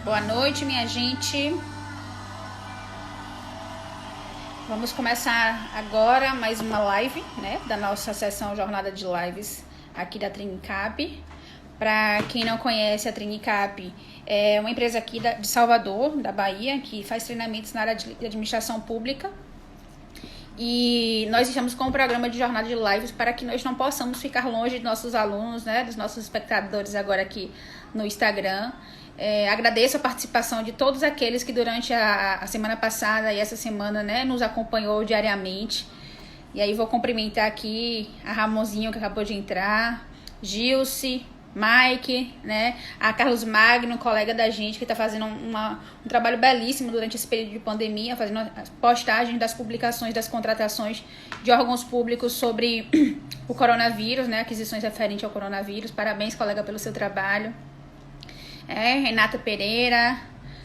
Boa noite, minha gente. Vamos começar agora mais uma live, né, da nossa sessão Jornada de Lives aqui da Trinicap. Para quem não conhece, a Trinicap é uma empresa aqui de Salvador, da Bahia, que faz treinamentos na área de administração pública. E nós estamos com um programa de jornada de lives para que nós não possamos ficar longe dos nossos alunos, né, dos nossos espectadores agora aqui no Instagram. Agradeço a participação de todos aqueles que durante a semana passada e essa semana, né, nos acompanhou diariamente. E aí vou cumprimentar aqui a Ramonzinho, que acabou de entrar, Gilce, Mike, né, a Carlos Magno, colega da gente, que está fazendo um trabalho belíssimo durante esse período de pandemia, fazendo as postagens das publicações, das contratações de órgãos públicos sobre o coronavírus, né, aquisições referentes ao coronavírus. Parabéns, colega, pelo seu trabalho. Renata Pereira,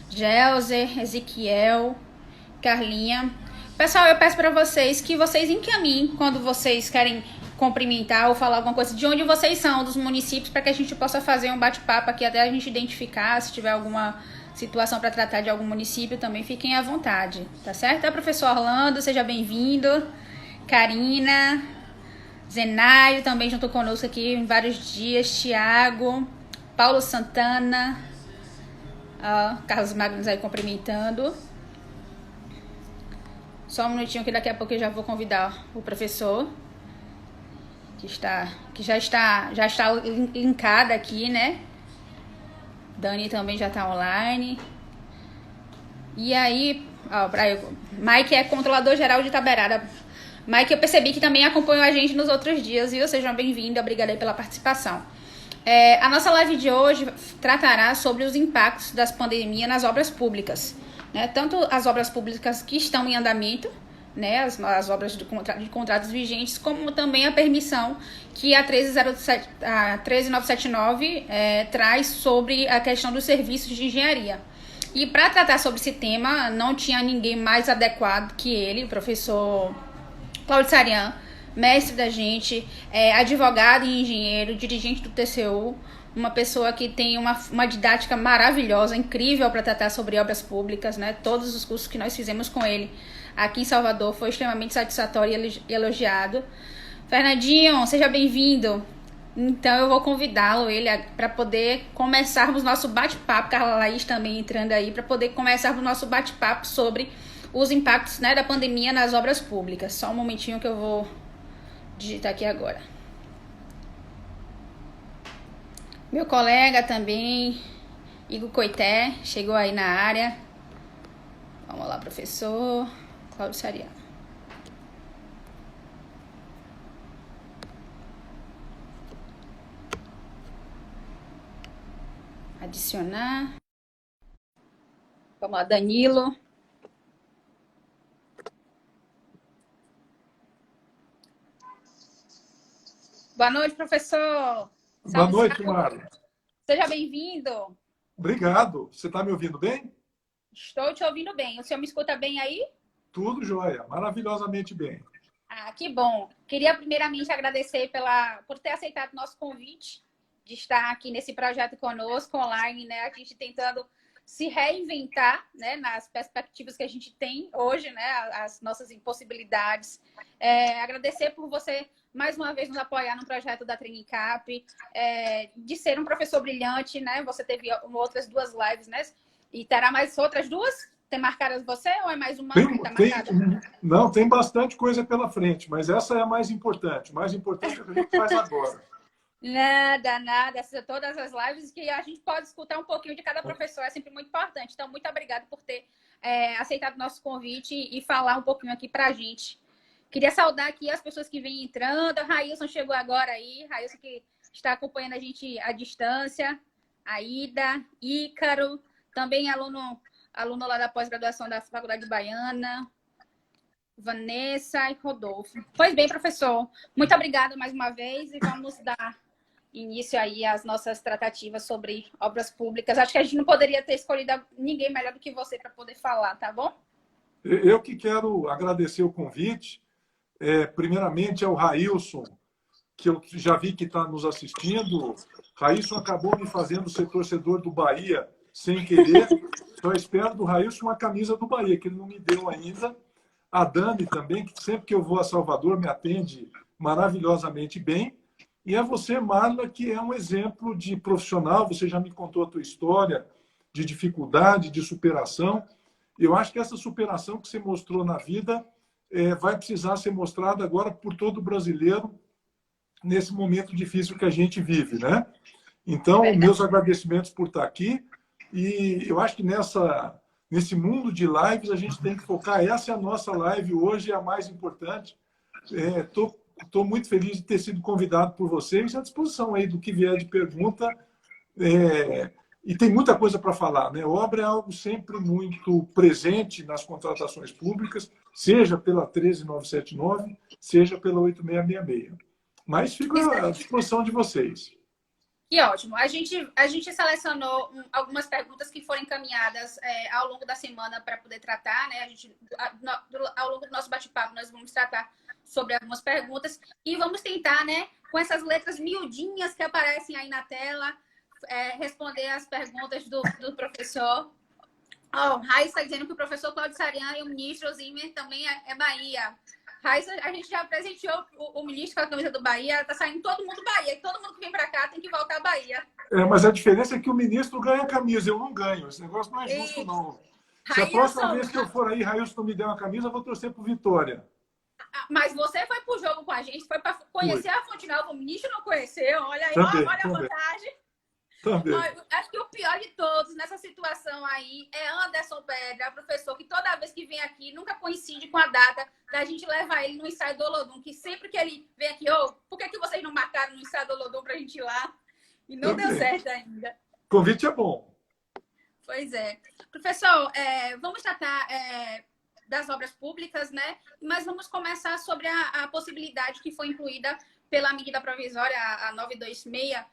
Gelser, Ezequiel, Carlinha. Pessoal, eu peço para vocês que vocês encaminhem quando vocês querem cumprimentar ou falar alguma coisa de onde vocês são, dos municípios, para que a gente possa fazer um bate-papo aqui até a gente identificar. Se tiver alguma situação para tratar de algum município, também fiquem à vontade, tá certo? Professor Orlando, seja bem-vindo. Karina, Zenaio também junto conosco aqui em vários dias. Tiago, Paulo Santana, Carlos Magnus aí cumprimentando. Só um minutinho que daqui a pouco eu já vou convidar o professor, que já está linkada aqui, né? Dani também já está online. E aí, Mike é controlador geral de Itaberaba. Mike, eu percebi que também acompanhou a gente nos outros dias, viu? Sejam bem-vindos, obrigada aí pela participação. A nossa live de hoje tratará sobre os impactos das pandemias nas obras públicas, né? Tanto as obras públicas que estão em andamento, né, as obras de contratos vigentes, como também a permissão que a 13979 traz sobre a questão dos serviços de engenharia. E para tratar sobre esse tema, não tinha ninguém mais adequado que ele, o professor Cláudio Sarian, mestre da gente, advogado e engenheiro, dirigente do TCU, uma pessoa que tem uma didática maravilhosa, incrível para tratar sobre obras públicas, né? Todos os cursos que nós fizemos com ele aqui em Salvador foi extremamente satisfatório e elogiado. Fernandinho, seja bem-vindo. Então eu vou convidá-lo para poder começarmos nosso bate-papo, Carla Laís também entrando aí, para poder começarmos nosso bate-papo sobre os impactos, né, da pandemia nas obras públicas. Só um momentinho que eu vou digitar aqui agora. Meu colega também, Igor Coité, chegou aí na área. Vamos lá, professor Cláudio Sarian. Adicionar. Vamos lá, Danilo. Boa noite, professor. Boa noite, Mara. Seja bem-vindo. Obrigado. Você está me ouvindo bem? Estou te ouvindo bem. O senhor me escuta bem aí? Tudo jóia. Maravilhosamente bem. Que bom. Queria primeiramente agradecer por ter aceitado o nosso convite de estar aqui nesse projeto conosco online, né? A gente tentando se reinventar, né, nas perspectivas que a gente tem hoje, né, as nossas impossibilidades. Agradecer por você mais uma vez nos apoiar no projeto da Trinicap, de ser um professor brilhante, né? Você teve outras 2 lives, né? E terá mais outras 2? Tem marcadas você ou é mais uma que tá marcada? Não, tem bastante coisa pela frente, mas essa é a mais importante. O mais importante é o que a gente faz agora. Nada. Todas as lives que a gente pode escutar um pouquinho de cada professor é sempre muito importante. Então, muito obrigada por ter aceitado o nosso convite e falar um pouquinho aqui pra gente. Queria saudar aqui as pessoas que vêm entrando. A Railson chegou agora aí. Railson que está acompanhando a gente à distância. Aida, Ícaro, também aluno lá da pós-graduação da Faculdade Baiana. Vanessa e Rodolfo. Pois bem, professor. Muito obrigada mais uma vez e vamos dar início aí às nossas tratativas sobre obras públicas. Acho que a gente não poderia ter escolhido ninguém melhor do que você para poder falar, tá bom? Eu que quero agradecer o convite. Primeiramente ao Railson, que eu já vi que está nos assistindo. Railson acabou me fazendo ser torcedor do Bahia sem querer. Só espero do Railson uma camisa do Bahia, que ele não me deu ainda. A Dani também, que sempre que eu vou a Salvador me atende maravilhosamente bem. E a você, Marla, que é um exemplo de profissional. Você já me contou a tua história de dificuldade, de superação. Eu acho que essa superação que você mostrou na vida vai precisar ser mostrada agora por todo brasileiro nesse momento difícil que a gente vive, né? Então, meus agradecimentos por estar aqui. E eu acho que nesse mundo de lives a gente tem que focar. Essa é a nossa live hoje, é a mais importante. Estou muito feliz de ter sido convidado por vocês, à disposição aí do que vier de pergunta. E tem muita coisa para falar, né? Obra é algo sempre muito presente nas contratações públicas, seja pela 13979, seja pela 8666. Mas fico à disposição de vocês. Que ótimo. A gente selecionou algumas perguntas que foram encaminhadas ao longo da semana para poder tratar, né? Ao longo do nosso bate-papo, nós vamos tratar sobre algumas perguntas e vamos tentar, né, com essas letras miudinhas que aparecem aí na tela, responder as perguntas do professor. Raíssa está dizendo que o professor Cláudio Sarian e o ministro Zimmer também é Bahia. Raíssa, a gente já presenteou o ministro com a camisa do Bahia, está saindo todo mundo Bahia, e todo mundo que vem para cá tem que voltar à Bahia. Mas a diferença é que o ministro ganha a camisa, eu não ganho. Esse negócio não é justo, não. Se a próxima vez que eu for aí, Raíssa não me der uma camisa, eu vou torcer por Vitória. Mas você foi pro jogo com a gente, foi para conhecer a Fonte Nova, o ministro não conheceu, olha aí, também, olha a vantagem. Também. Acho que o pior de todos nessa situação aí é Anderson Pedra, professor, que toda vez que vem aqui nunca coincide com a data da gente levar ele no ensaio do Olodum, que sempre que ele vem aqui, por que vocês não marcaram no ensaio do Olodum pra gente ir lá? E não deu certo ainda. O convite é bom. Pois é. Professor, vamos tratar das obras públicas, né? Mas vamos começar sobre a possibilidade que foi incluída pela medida provisória, a 926,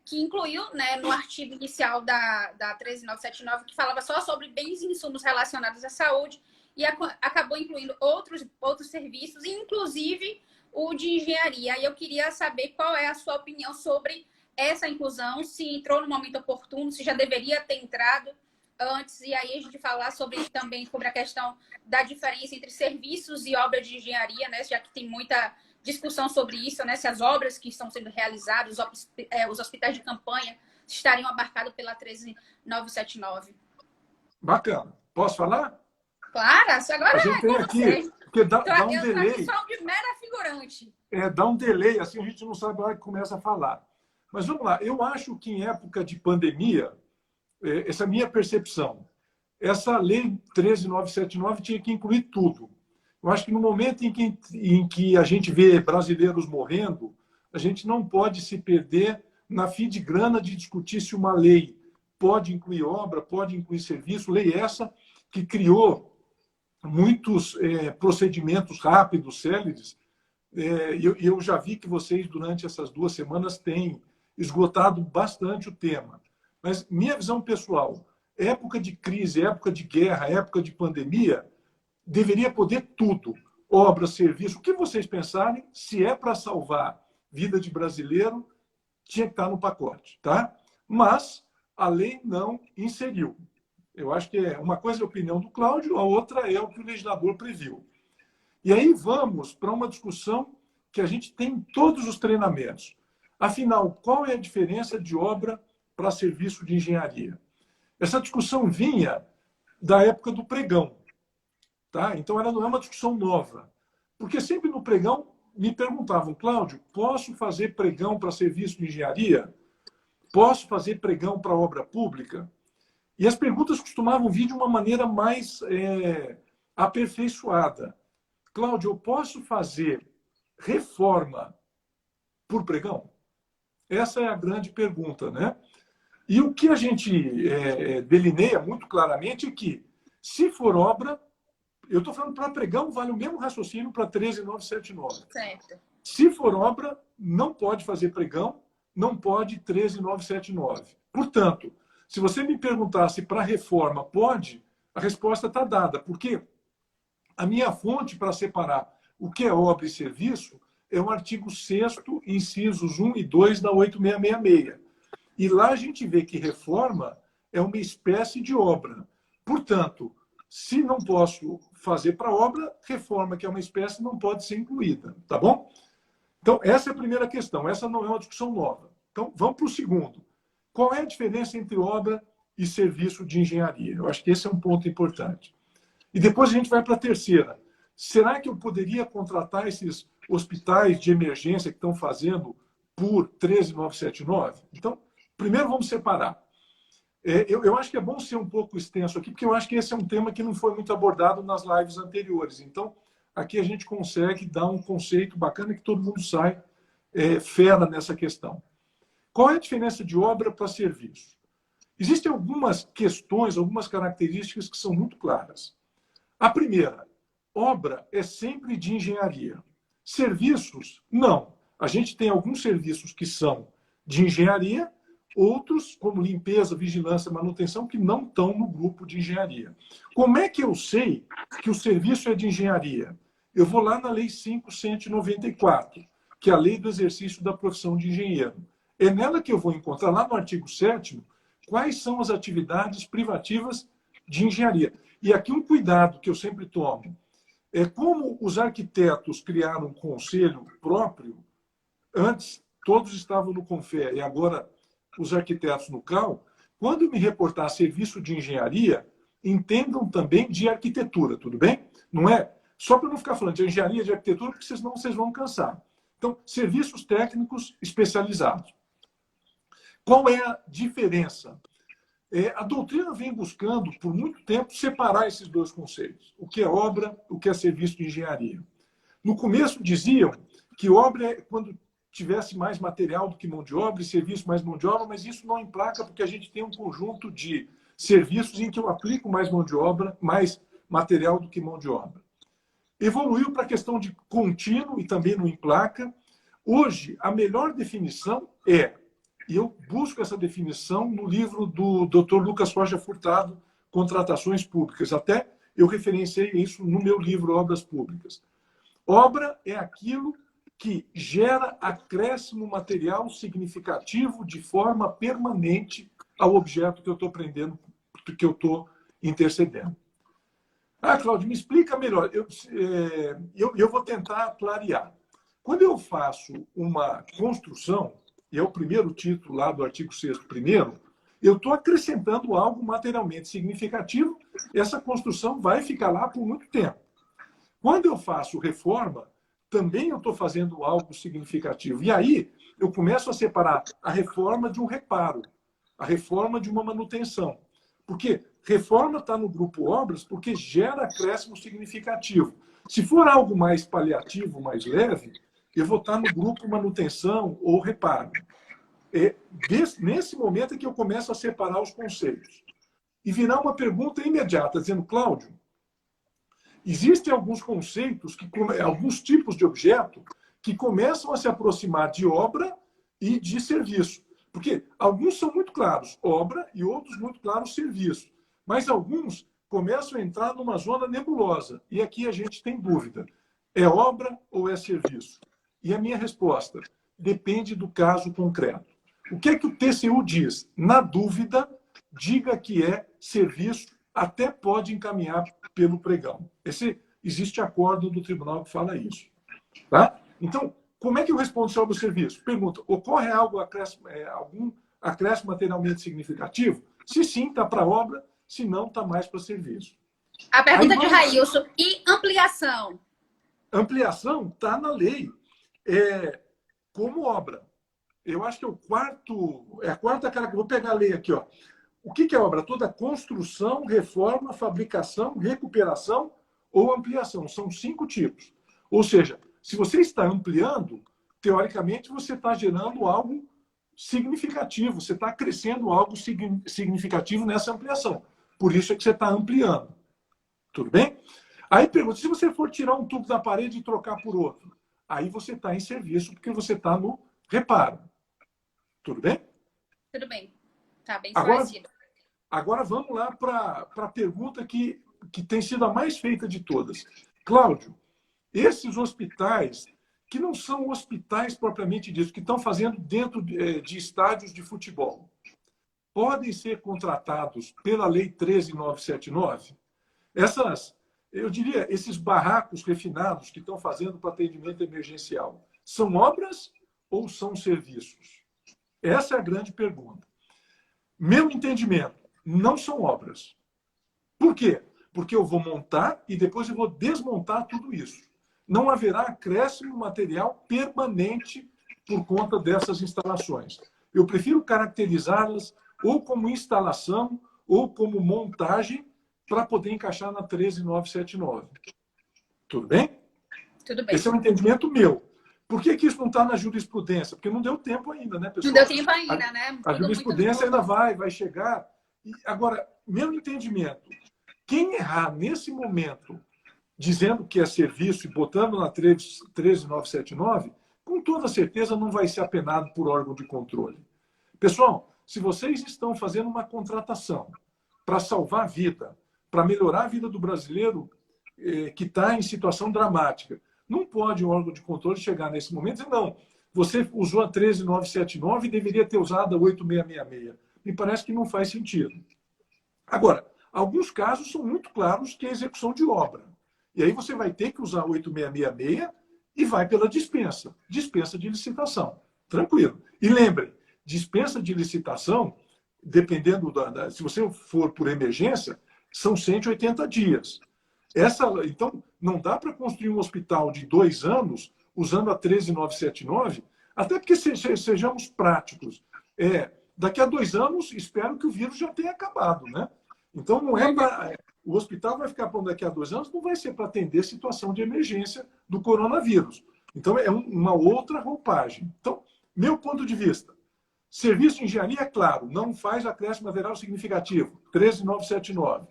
que incluiu, né, no artigo inicial da 13979, que falava só sobre bens e insumos relacionados à saúde, e acabou incluindo outros serviços, inclusive o de engenharia. E eu queria saber qual é a sua opinião sobre essa inclusão, se entrou no momento oportuno, se já deveria ter entrado antes, e aí a gente falar também sobre a questão da diferença entre serviços e obras de engenharia, né, já que tem muita discussão sobre isso, né? Se as obras que estão sendo realizadas, os hospitais de campanha, estariam abarcados pela 13979. Bacana. Posso falar? Claro, agora a gente tem aqui, porque dá um delay. Eu sou de mera figurante. Dá um delay, assim a gente não sabe a hora que começa a falar. Mas vamos lá, eu acho que em época de pandemia, essa é a minha percepção, essa lei 13979 tinha que incluir tudo. Eu acho que no momento em que a gente vê brasileiros morrendo, a gente não pode se perder na filigrana de discutir se uma lei pode incluir obra, pode incluir serviço, lei essa que criou muitos procedimentos rápidos, céleres. Eu já vi que vocês, durante essas 2 semanas, têm esgotado bastante o tema. Mas minha visão pessoal, época de crise, época de guerra, época de pandemia, deveria poder tudo. Obra, serviço, o que vocês pensarem, se é para salvar vida de brasileiro, tinha que estar no pacote, tá? Mas a lei não inseriu. Eu acho que uma coisa é a opinião do Cláudio, a outra é o que o legislador previu. E aí vamos para uma discussão que a gente tem em todos os treinamentos. Afinal, qual é a diferença de obra para serviço de engenharia? Essa discussão vinha da época do pregão. Tá? Então, ela não é uma discussão nova. Porque sempre no pregão me perguntavam, Cláudio, posso fazer pregão para serviço de engenharia? Posso fazer pregão para obra pública? E as perguntas costumavam vir de uma maneira mais aperfeiçoada. Cláudio, eu posso fazer reforma por pregão? Essa é a grande pergunta, né? E o que a gente delineia muito claramente é que, se for obra, eu estou falando para pregão, vale o mesmo raciocínio para 13979. Certo. Se for obra, não pode fazer pregão, não pode 13979. Portanto, se você me perguntasse para reforma pode, a resposta está dada, porque a minha fonte para separar o que é obra e serviço é o artigo 6º, incisos 1 e 2 da 8666. E lá a gente vê que reforma é uma espécie de obra. Portanto, se não posso fazer para obra, reforma, que é uma espécie, não pode ser incluída. Tá bom? Então, essa é a primeira questão. Essa não é uma discussão nova. Então, vamos para o segundo. Qual é a diferença entre obra e serviço de engenharia? Eu acho que esse é um ponto importante. E depois a gente vai para a terceira. Será que eu poderia contratar esses hospitais de emergência que estão fazendo por 13.979? Então, primeiro vamos separar. Eu acho que é bom ser um pouco extenso aqui, porque eu acho que esse é um tema que não foi muito abordado nas lives anteriores. Então, aqui a gente consegue dar um conceito bacana que todo mundo sai fera nessa questão. Qual é a diferença de obra para serviço? Existem algumas questões, algumas características que são muito claras. A primeira, obra é sempre de engenharia. Serviços, não. A gente tem alguns serviços que são de engenharia, outros, como limpeza, vigilância, manutenção, que não estão no grupo de engenharia. Como é que eu sei que o serviço é de engenharia? Eu vou lá na Lei 5.194, que é a Lei do Exercício da Profissão de Engenheiro. É nela que eu vou encontrar, lá no artigo 7º, quais são as atividades privativas de engenharia. E aqui um cuidado que eu sempre tomo. É como os arquitetos criaram um conselho próprio, antes todos estavam no CONFER e agora os arquitetos no CAL, quando me reportar serviço de engenharia, entendam também de arquitetura, tudo bem? Não é só para não ficar falando de engenharia, de arquitetura, porque senão vocês vão cansar. Então, serviços técnicos especializados. Qual é a diferença? A doutrina vem buscando, por muito tempo, separar esses dois conceitos. O que é obra, o que é serviço de engenharia. No começo diziam que obra é quando tivesse mais material do que mão de obra e serviço mais mão de obra, mas isso não emplaca porque a gente tem um conjunto de serviços em que eu aplico mais mão de obra, mais material do que mão de obra. Evoluiu para a questão de contínuo e também não emplaca. Hoje, a melhor definição é, e eu busco essa definição no livro do Dr. Lucas Rocha Furtado, Contratações Públicas. Até eu referenciei isso no meu livro Obras Públicas. Obra é aquilo que gera acréscimo material significativo de forma permanente ao objeto que eu estou prendendo, que eu estou intercedendo. Ah, Cláudio, me explica melhor. Eu vou tentar clarear. Quando eu faço uma construção, e é o primeiro título lá do artigo 6º primeiro, eu estou acrescentando algo materialmente significativo, essa construção vai ficar lá por muito tempo. Quando eu faço reforma, também eu estou fazendo algo significativo. E aí eu começo a separar a reforma de um reparo, a reforma de uma manutenção. Porque reforma está no grupo obras porque gera acréscimo significativo. Se for algo mais paliativo, mais leve, eu vou estar no grupo manutenção ou reparo. Nesse momento é que eu começo a separar os conceitos. E virar uma pergunta imediata, dizendo, Cláudio, existem alguns conceitos, alguns tipos de objeto que começam a se aproximar de obra e de serviço. Porque alguns são muito claros, obra, e outros muito claros, serviço. Mas alguns começam a entrar numa zona nebulosa. E aqui a gente tem dúvida. É obra ou é serviço? E a minha resposta depende do caso concreto. O que é que o TCU diz? Na dúvida, diga que é serviço, até pode encaminhar pelo pregão. Existe acordo do tribunal que fala isso. Tá? Então, como é que eu respondo sobre o serviço? Pergunta, ocorre algum acréscimo materialmente significativo? Se sim, está para obra, se não, está mais para serviço. A pergunta de Railson, e ampliação? Ampliação está na lei, como obra. Eu acho que é a quarta cara que vou pegar a lei aqui, ó. O que é obra? Toda construção, reforma, fabricação, recuperação ou ampliação. São 5 tipos. Ou seja, se você está ampliando, teoricamente você está gerando algo significativo, você está acrescendo algo significativo nessa ampliação. Por isso é que você está ampliando. Tudo bem? Aí pergunta, se você for tirar um tubo da parede e trocar por outro, aí você está em serviço porque você está no reparo. Tudo bem? Tudo bem. Está bem esclarecido. Agora vamos lá para a pergunta que tem sido a mais feita de todas. Cláudio, esses hospitais, que não são hospitais propriamente ditos, que estão fazendo dentro de estádios de futebol, podem ser contratados pela Lei 13.979? Eu diria, esses barracos refinados que estão fazendo para atendimento emergencial, são obras ou são serviços? Essa é a grande pergunta. Meu entendimento, não são obras. Por quê? Porque eu vou montar e depois eu vou desmontar tudo isso. Não haverá acréscimo material permanente por conta dessas instalações. Eu prefiro caracterizá-las ou como instalação ou como montagem para poder encaixar na 13.979. Tudo bem? Tudo bem. Esse é um entendimento meu. Por que isso não está na jurisprudência? Porque não deu tempo ainda, né, pessoal? Não deu tempo ainda, né? A jurisprudência ainda vai chegar. Agora, meu entendimento, quem errar nesse momento, dizendo que é serviço e botando na 13.979, com toda certeza não vai ser apenado por órgão de controle. Pessoal, se vocês estão fazendo uma contratação para salvar a vida, para melhorar a vida do brasileiro que está em situação dramática, não pode o órgão de controle chegar nesse momento e dizer, não, você usou a 13.979 e deveria ter usado a 8.666. Me parece que não faz sentido. Agora, alguns casos são muito claros que é execução de obra. E aí você vai ter que usar a 8.666 e vai pela dispensa. Dispensa de licitação. Tranquilo. E lembre, dispensa de licitação, dependendo se você for por emergência, são 180 dias. Então, não dá para construir um hospital de 2 anos usando a 13.979, até porque sejamos práticos. Daqui a 2 anos, espero que o vírus já tenha acabado, né? Então, não é para... O hospital vai ficar pronto daqui a 2 anos, não vai ser para atender situação de emergência do coronavírus. Então, é uma outra roupagem. Então, meu ponto de vista, serviço de engenharia, é claro, não faz acréscimo material significativo, 13.979.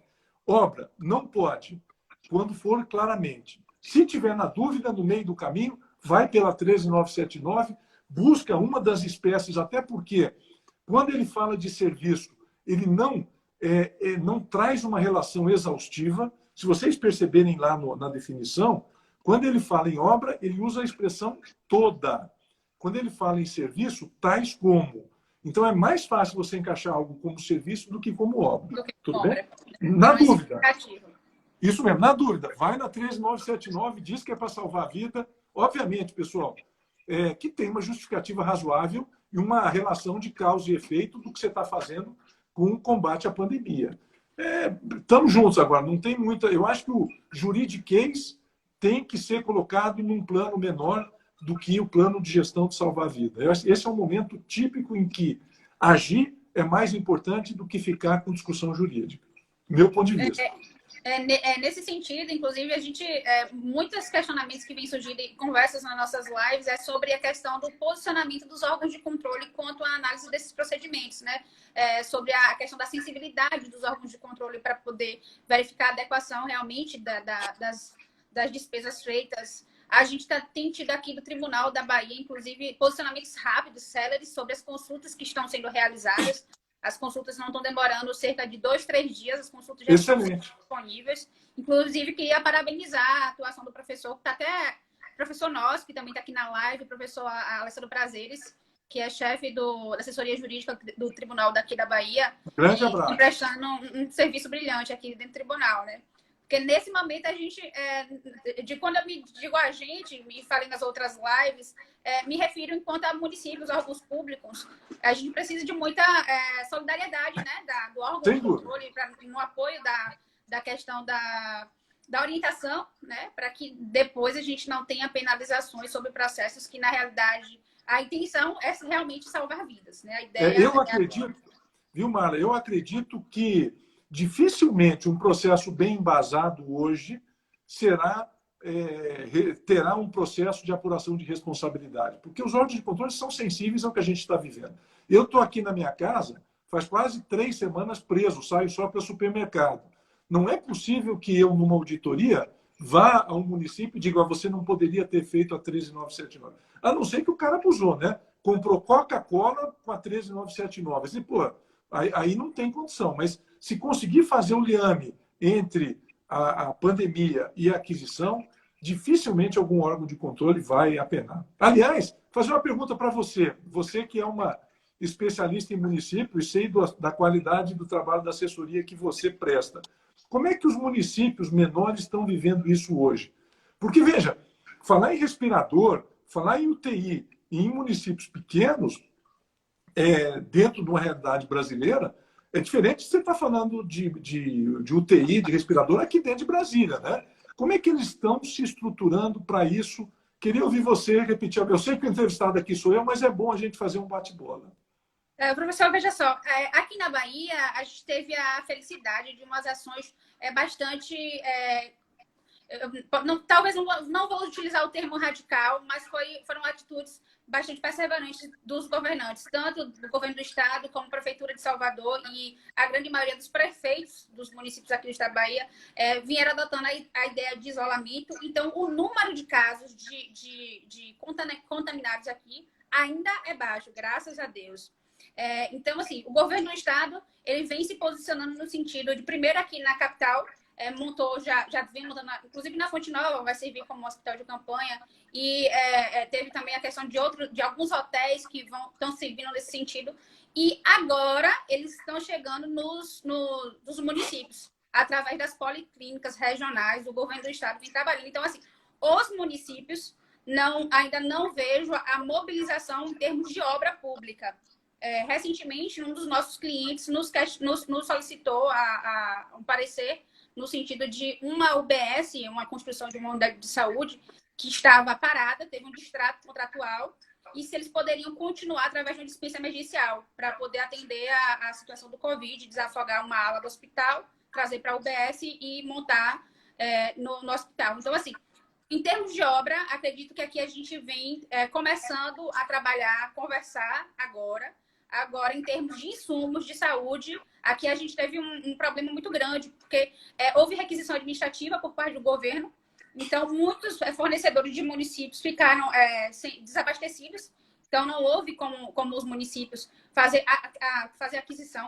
Obra, não pode, quando for claramente. Se tiver na dúvida, no meio do caminho, vai pela 13.979, busca uma das espécies, até porque, quando ele fala de serviço, ele não traz uma relação exaustiva. Se vocês perceberem lá na definição, quando ele fala em obra, ele usa a expressão toda. Quando ele fala em serviço, tais como. Então, é mais fácil você encaixar algo como serviço do que como obra. Tudo bem? Na dúvida. Isso mesmo, na dúvida. Vai na 13.979, diz que é para salvar a vida. Obviamente, pessoal, que tem uma justificativa razoável e uma relação de causa e efeito do que você está fazendo com o combate à pandemia. Estamos juntos agora, não tem muita... Eu acho que o juridiquês tem que ser colocado num plano menor do que o plano de gestão de salvar a vida. Esse é um momento típico em que agir é mais importante do que ficar com discussão jurídica. Meu ponto de vista. Nesse sentido, inclusive, a gente muitos questionamentos que vêm surgindo em conversas nas nossas lives é sobre a questão do posicionamento dos órgãos de controle quanto à análise desses procedimentos, né? Sobre a questão da sensibilidade dos órgãos de controle para poder verificar a adequação realmente das despesas feitas. A gente tem tido aqui do Tribunal da Bahia, inclusive, posicionamentos rápidos, céleres, sobre as consultas que estão sendo realizadas. As consultas não estão demorando cerca de 2, 3 dias, as consultas já estão disponíveis. Inclusive, queria parabenizar a atuação do professor, que está até... Professor nosso, que também está aqui na live, o professor Alessandro Prazeres, que é chefe da assessoria jurídica do Tribunal daqui da Bahia. Grande abraço. Prestando um serviço brilhante aqui dentro do tribunal, né? Porque nesse momento a gente, quando eu me digo a gente, me falei nas outras lives, me refiro enquanto a municípios, órgãos públicos, a gente precisa de muita solidariedade, né, do órgão de controle no apoio da questão da orientação, né, para que depois a gente não tenha penalizações sobre processos que, na realidade, a intenção é realmente salvar vidas, né? A ideia eu acredito, viu, Mara? Eu acredito que dificilmente um processo bem embasado hoje terá um processo de apuração de responsabilidade, porque os órgãos de controle são sensíveis ao que a gente está vivendo. Eu estou aqui na minha casa, faz quase 3 semanas preso, saio só para o supermercado. Não é possível que eu, numa auditoria, vá a um município e diga, você não poderia ter feito a 13.979. A não ser que o cara abusou, né? Comprou Coca-Cola com a 13.979. Assim, pô, aí não tem condição, mas se conseguir fazer o liame entre a pandemia e a aquisição, dificilmente algum órgão de controle vai apenar. Aliás, fazer uma pergunta para você. Você que é uma especialista em município e sei da qualidade do trabalho da assessoria que você presta. Como é que os municípios menores estão vivendo isso hoje? Porque, veja, falar em respirador, falar em UTI e em municípios pequenos, dentro de uma realidade brasileira, é diferente de você estar falando de UTI, de respirador, aqui dentro de Brasília, né? Como é que eles estão se estruturando para isso? Queria ouvir você repetir. Eu sei que o entrevistado aqui sou eu, mas é bom a gente fazer um bate-bola. Professor, veja só, aqui na Bahia a gente teve a felicidade de umas ações bastante talvez não vou utilizar o termo radical, mas foram atitudes bastante perseverantes dos governantes, tanto do governo do estado como a prefeitura de Salvador e a grande maioria dos prefeitos dos municípios aqui do estado da Bahia vieram adotando a ideia de isolamento. Então, o número de casos de contaminados aqui ainda é baixo, graças a Deus. Então, assim, o governo do estado ele vem se posicionando no sentido de, primeiro, aqui na capital, montou, já vem montando, inclusive na Fonte Nova, vai servir como hospital de campanha, e teve também a questão de alguns hotéis que estão servindo nesse sentido, e agora eles estão chegando nos municípios, através das policlínicas regionais, o governo do estado vem trabalhando. Então, assim, os municípios ainda não vejo a mobilização em termos de obra pública. Recentemente, um dos nossos clientes nos solicitou um parecer no sentido de uma UBS, uma construção de uma unidade de saúde, que estava parada, teve um distrato contratual, e se eles poderiam continuar através de uma dispensa emergencial, para poder atender a situação do Covid, desafogar uma ala do hospital, trazer para a UBS e montar no hospital. Então, assim, em termos de obra, acredito que aqui a gente vem começando a trabalhar, a conversar agora, em termos de insumos de saúde, aqui a gente teve um problema muito grande, porque houve requisição administrativa por parte do governo, então muitos fornecedores de municípios ficaram desabastecidos, então não houve como os municípios fazer aquisição.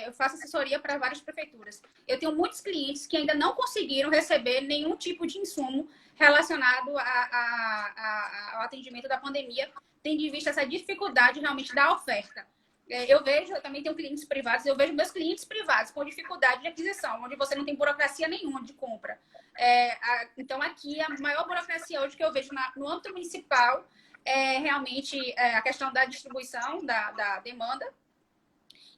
Eu faço assessoria para várias prefeituras. Eu tenho muitos clientes que ainda não conseguiram receber nenhum tipo de insumo relacionado ao atendimento da pandemia, tendo em vista essa dificuldade realmente da oferta. Eu também tenho clientes privados, eu vejo meus clientes privados com dificuldade de aquisição, onde você não tem burocracia nenhuma de compra. Então, aqui, a maior burocracia hoje que eu vejo no âmbito municipal é realmente a questão da distribuição, da demanda,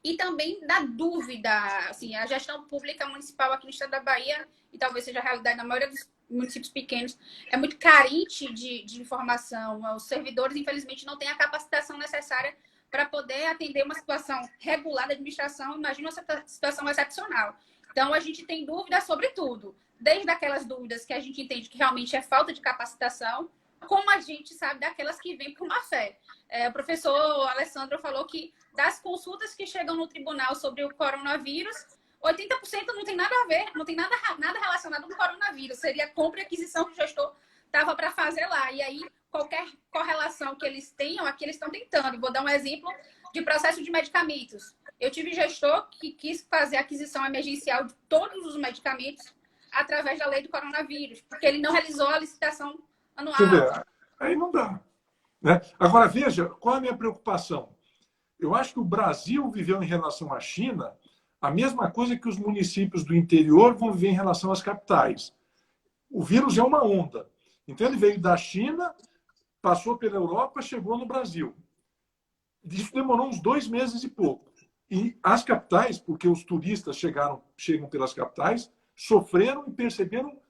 e também da dúvida. Assim, a gestão pública municipal aqui no estado da Bahia, e talvez seja a realidade na maioria dos municípios pequenos, é muito carente de informação. Os servidores, infelizmente, não têm a capacitação necessária para poder atender uma situação regular da administração. Imagina uma situação excepcional. Então, a gente tem dúvidas sobre tudo, desde aquelas dúvidas que a gente entende que realmente é falta de capacitação, como a gente sabe daquelas que vêm por má fé. O professor Alessandro falou que das consultas que chegam no tribunal sobre o coronavírus, 80% não tem nada a ver, não tem nada relacionado com o coronavírus. Seria compra e aquisição que o gestor estava para fazer lá. E aí, qualquer correlação que eles tenham, aqui eles estão tentando. Vou dar um exemplo de processo de medicamentos. Eu tive gestor que quis fazer aquisição emergencial de todos os medicamentos através da lei do coronavírus, porque ele não realizou a licitação anual. Aí não dá. Né? Agora, veja, qual é a minha preocupação? Eu acho que o Brasil viveu em relação à China a mesma coisa que os municípios do interior vão viver em relação às capitais. O vírus é uma onda. Então, ele veio da China, passou pela Europa, chegou no Brasil. Isso demorou uns 2 meses e pouco. E as capitais, porque os turistas chegam pelas capitais, sofreram e perceberam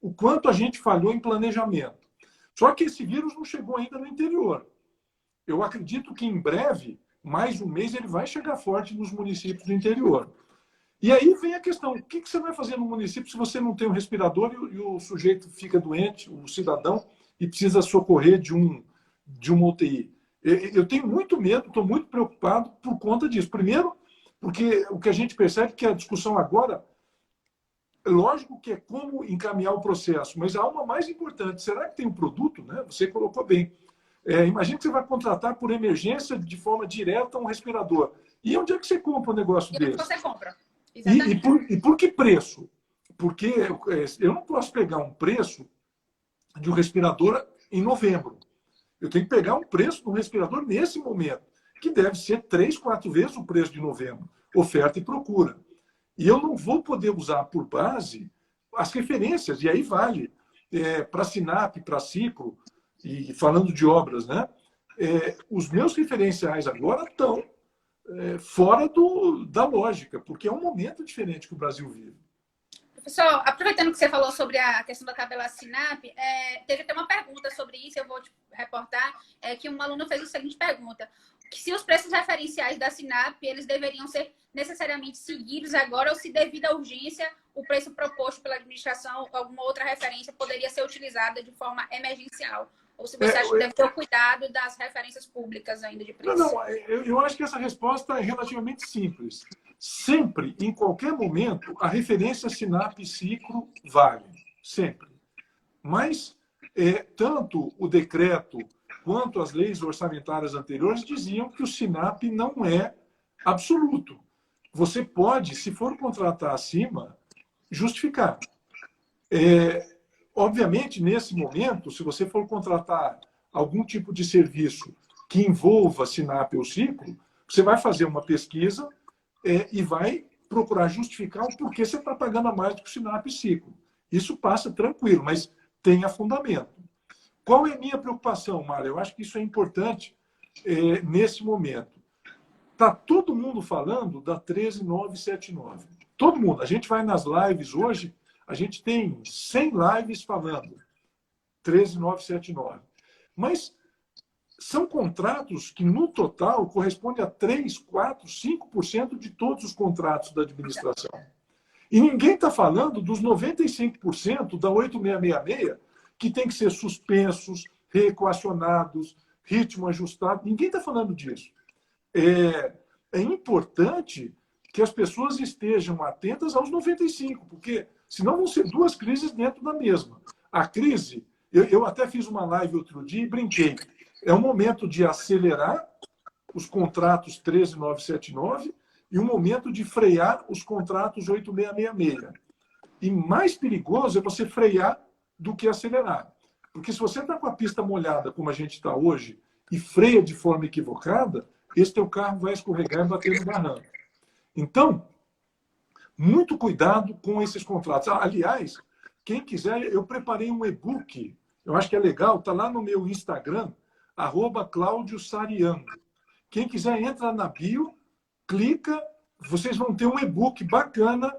o quanto a gente falhou em planejamento. Só que esse vírus não chegou ainda no interior. Eu acredito que em breve, mais um mês, ele vai chegar forte nos municípios do interior. E aí vem a questão, o que você vai fazer no município se você não tem um respirador e o sujeito fica doente, o cidadão, e precisa socorrer de uma UTI? Eu tenho muito medo, estou muito preocupado por conta disso. Primeiro, porque o que a gente percebe é que a discussão agora, lógico que é como encaminhar o processo, mas há uma mais importante. Será que tem um produto? Né? Você colocou bem. Imagina que você vai contratar por emergência, de forma direta, um respirador. E onde é que você compra um negócio desse? Você compra. E por que preço? Porque eu não posso pegar um preço de um respirador em novembro. Eu tenho que pegar um preço de um respirador nesse momento. que deve ser 3, 4 vezes o preço de novembro, oferta e procura. E eu não vou poder usar por base as referências, e aí vale para Sinap, para Ciclo, e falando de obras, né? Os meus referenciais agora estão fora da lógica, porque é um momento diferente que o Brasil vive. Professor, aproveitando que você falou sobre a questão da tabela SINAP, teve até uma pergunta sobre isso, eu vou te reportar, que um aluno fez a seguinte pergunta: que se os preços referenciais da SINAP, eles deveriam ser necessariamente seguidos agora, ou se devido à urgência, o preço proposto pela administração, alguma outra referência poderia ser utilizada de forma emergencial? Ou se você acha que deve ter o cuidado das referências públicas ainda de preço? Não, eu acho que essa resposta é relativamente simples. Sempre, em qualquer momento, a referência Sinap e Ciclo vale. Sempre. Mas tanto o decreto quanto as leis orçamentárias anteriores diziam que o Sinap não é absoluto. Você pode, se for contratar acima, justificar. Obviamente, nesse momento, se você for contratar algum tipo de serviço que envolva Sinap ou Ciclo, você vai fazer uma pesquisa e vai procurar justificar o porquê você está pagando a mais do que o Sinap e Ciclo. Isso passa tranquilo, mas tenha fundamento. Qual é a minha preocupação, Mara? Eu acho que isso é importante nesse momento. Está todo mundo falando da 13979. Todo mundo. A gente vai nas lives hoje, a gente tem 100 lives falando 13979. Mas são contratos que, no total, correspondem a 3, 4, 5% de todos os contratos da administração. E ninguém está falando dos 95% da 8666 que tem que ser suspensos, reequacionados, ritmo ajustado. Ninguém está falando disso. É importante que as pessoas estejam atentas aos 95, porque senão vão ser duas crises dentro da mesma. A crise, eu até fiz uma live outro dia e brinquei. É um momento de acelerar os contratos 13979 e um momento de frear os contratos 8666. E mais perigoso é você frear do que acelerar. Porque se você está com a pista molhada, como a gente está hoje, e freia de forma equivocada, esse teu carro vai escorregar e bater no barranco. Então, muito cuidado com esses contratos. Aliás, quem quiser, eu preparei um e-book, eu acho que é legal, está lá no meu Instagram, @CláudioSariano. Quem quiser, entra na bio, clica, vocês vão ter um e-book bacana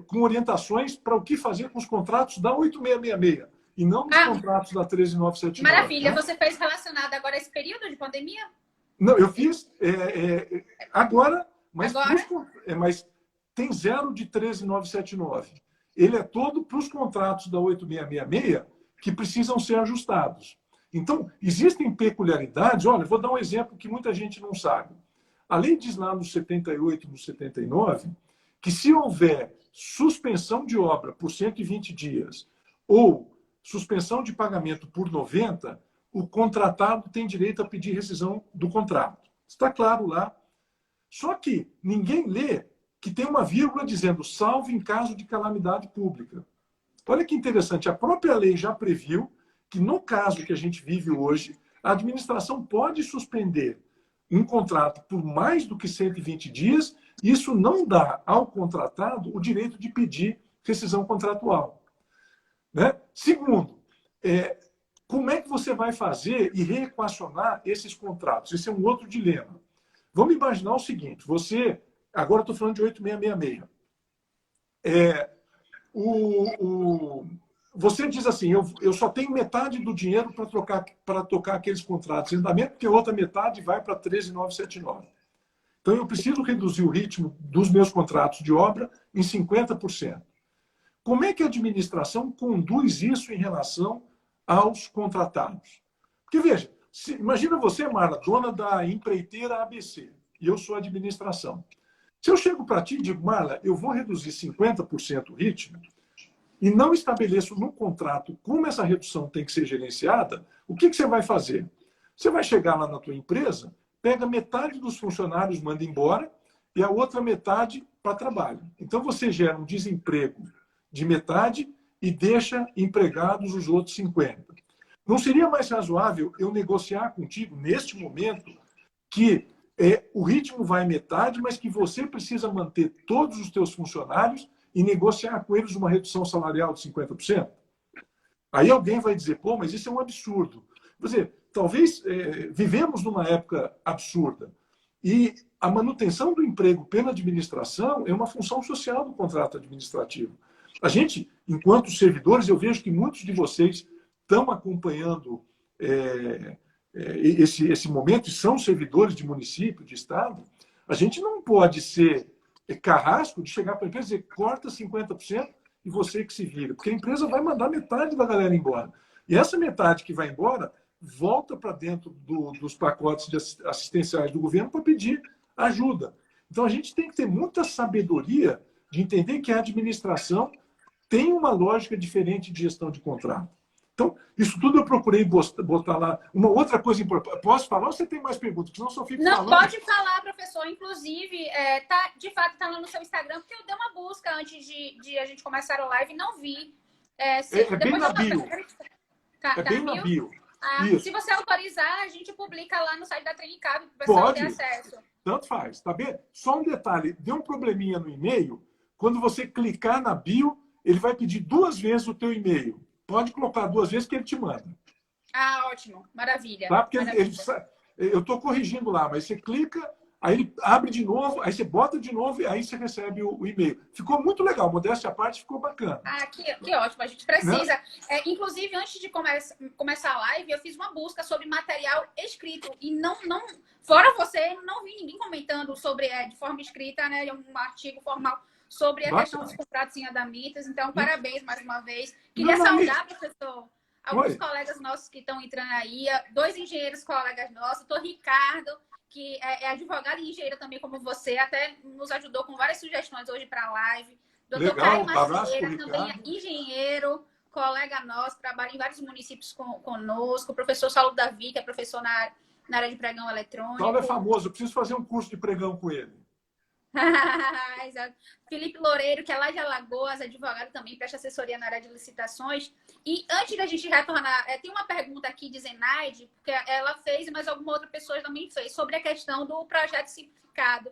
com orientações para o que fazer com os contratos da 8666 e não nos contratos da 13979. Maravilha. Né? Você fez relacionado agora a esse período de pandemia? Não, eu fiz agora, mas tem zero de 13979. Ele é todo para os contratos da 8666 que precisam ser ajustados. Então, existem peculiaridades. Olha, vou dar um exemplo que muita gente não sabe. A lei diz lá no 78 e no 79 que se houver suspensão de obra por 120 dias ou suspensão de pagamento por 90, o contratado tem direito a pedir rescisão do contrato. Está claro lá. Só que ninguém lê que tem uma vírgula dizendo salvo em caso de calamidade pública. Olha que interessante, a própria lei já previu que no caso que a gente vive hoje, a administração pode suspender um contrato por mais do que 120 dias, e isso não dá ao contratado o direito de pedir rescisão contratual. Né? Segundo, como é que você vai fazer e reequacionar esses contratos? Esse é um outro dilema. Vamos imaginar o seguinte, agora estou falando de 8666. Você diz assim, eu só tenho metade do dinheiro para tocar aqueles contratos de andamento, porque a outra metade vai para 13979. Então, eu preciso reduzir o ritmo dos meus contratos de obra em 50%. Como é que a administração conduz isso em relação aos contratados? Porque, veja, imagina você, Marla, dona da empreiteira ABC, e eu sou a administração. Se eu chego para ti e digo, Marla, eu vou reduzir 50% o ritmo, e não estabeleço no contrato como essa redução tem que ser gerenciada, o que você vai fazer? Você vai chegar lá na tua empresa, pega metade dos funcionários, manda embora, e a outra metade para trabalho. Então, você gera um desemprego de metade e deixa empregados os outros 50%. Não seria mais razoável eu negociar contigo, neste momento, que o ritmo vai metade, mas que você precisa manter todos os teus funcionários e negociar com eles uma redução salarial de 50%. Aí alguém vai dizer, pô, mas isso é um absurdo. Quer dizer, talvez vivemos numa época absurda. E a manutenção do emprego pela administração é uma função social do contrato administrativo. A gente, enquanto servidores, eu vejo que muitos de vocês estão acompanhando esse momento e são servidores de município, de estado. A gente não pode ser carrasco de chegar para a empresa e dizer corta 50% e você que se vira, porque a empresa vai mandar metade da galera embora. E essa metade que vai embora volta para dentro dos pacotes assistenciais do governo para pedir ajuda. Então, a gente tem que ter muita sabedoria de entender que a administração tem uma lógica diferente de gestão de contrato. Então, isso tudo eu procurei botar lá. Uma outra coisa importante. Posso falar ou você tem mais perguntas? Porque senão eu só fico falando. Não, pode falar, professor. Inclusive, de fato, está lá no seu Instagram, porque eu dei uma busca antes de a gente começar a live e não vi. Bem na bio. Bem na bio. Se você autorizar, a gente publica lá no site da Trincap para o pessoal ter acesso. Tanto faz, tá bem? Só um detalhe. Deu um probleminha no e-mail. Quando você clicar na bio, ele vai pedir 2 vezes o teu e-mail. Pode colocar 2 vezes que ele te manda. Ah, ótimo. Maravilha. Tá? Porque Maravilha. eu estou corrigindo lá, mas você clica, aí ele abre de novo, aí você bota de novo e aí você recebe o e-mail. Ficou muito legal. Modéstia à parte, ficou bacana. Ah, que ótimo. A gente precisa. Inclusive, antes de começar a live, eu fiz uma busca sobre material escrito. E não fora você, não vi ninguém comentando sobre de forma escrita, né? Um artigo formal sobre a questão dos contratos em andamentos. Então, parabéns mais uma vez. Queria saudar, professor, alguns colegas nossos que estão entrando aí, 2 engenheiros colegas nossos, o doutor Ricardo, que é advogado e engenheiro também como você, até nos ajudou com várias sugestões hoje para a live. Doutor Caio Macieira, também é engenheiro, colega nosso, trabalha em vários municípios conosco. O professor Saulo Davi, que é professor na área de pregão eletrônico. Saulo é famoso, eu preciso fazer um curso de pregão com ele. Felipe Loureiro, que é lá de Alagoas, advogado também, presta assessoria na área de licitações. E antes da gente retornar, tem uma pergunta aqui de Zenaide, porque ela fez, mas alguma outra pessoa também fez, sobre a questão do projeto simplificado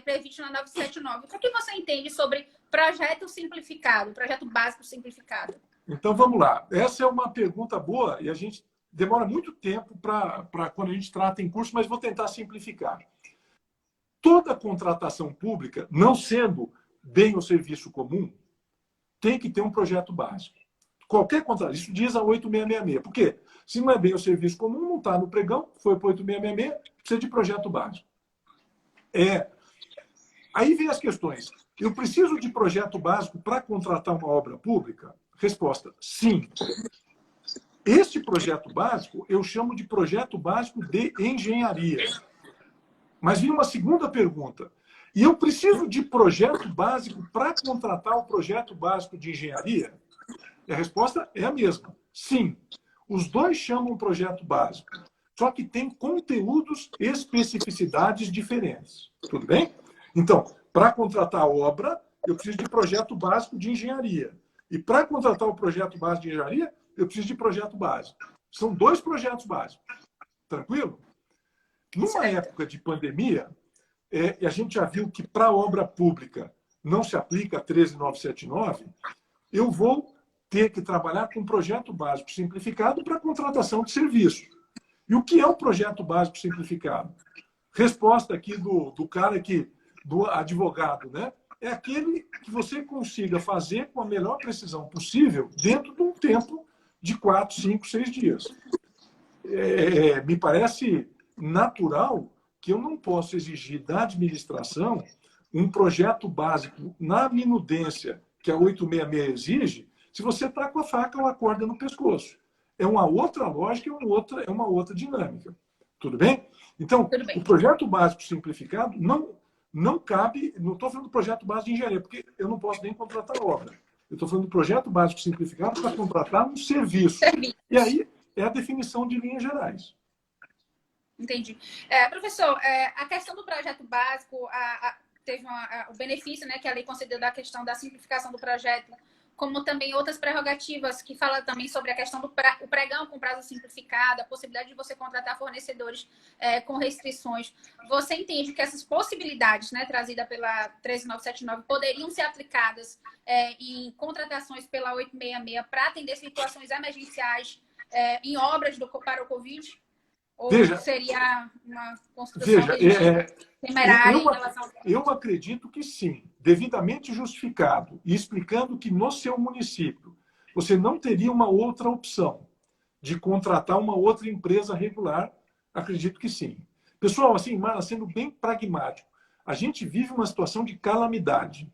previsto na 979. O que você entende sobre projeto simplificado, projeto básico simplificado? Então, vamos lá. Essa é uma pergunta boa e a gente demora muito tempo para quando a gente trata em curso, mas vou tentar simplificar. Toda contratação pública, não sendo bem ou serviço comum, tem que ter um projeto básico. Qualquer contrato, isso diz a 8666. Por quê? Se não é bem ou serviço comum, não está no pregão, foi para 8666, precisa de projeto básico. Aí vem as questões. Eu preciso de projeto básico para contratar uma obra pública? Resposta, sim. Este projeto básico eu chamo de projeto básico de engenharia. Mas vem uma segunda pergunta. E eu preciso de projeto básico para contratar o projeto básico de engenharia? E a resposta é a mesma. Sim. Os dois chamam projeto básico. Só que tem conteúdos e especificidades diferentes. Tudo bem? Então, para contratar a obra, eu preciso de projeto básico de engenharia. E para contratar o projeto básico de engenharia, eu preciso de projeto básico. São 2 projetos básicos. Tranquilo? Numa época de pandemia, e a gente já viu que para a obra pública não se aplica a 13979, eu vou ter que trabalhar com um projeto básico simplificado para contratação de serviço. E o que é um projeto básico simplificado? Resposta aqui do advogado, né? É aquele que você consiga fazer com a melhor precisão possível dentro de um tempo de 4, 5, 6 dias. Me parece natural que eu não posso exigir da administração um projeto básico na minudência que a 866 exige, se você está com a faca ou a corda no pescoço. É uma outra lógica, é uma outra dinâmica. Tudo bem? Então, o projeto básico simplificado não cabe, não estou falando do projeto básico de engenharia, porque eu não posso nem contratar obra. Eu estou falando do projeto básico simplificado para contratar um serviço. E aí é a definição de linhas gerais. Entendi. Professor, a questão do projeto básico teve o benefício, né, que a lei concedeu da questão da simplificação do projeto como também outras prerrogativas que fala também sobre a questão do o pregão com prazo simplificado, a possibilidade de você contratar fornecedores com restrições. Você entende que essas possibilidades, né, trazidas pela 13979 poderiam ser aplicadas em contratações pela 866 para atender situações emergenciais em obras para o Covid? Ou Veja, seria uma construção temerária em relação... Eu acredito que sim, devidamente justificado e explicando que no seu município você não teria uma outra opção de contratar uma outra empresa regular, acredito que sim. Pessoal, assim, Marla, sendo bem pragmático, a gente vive uma situação de calamidade.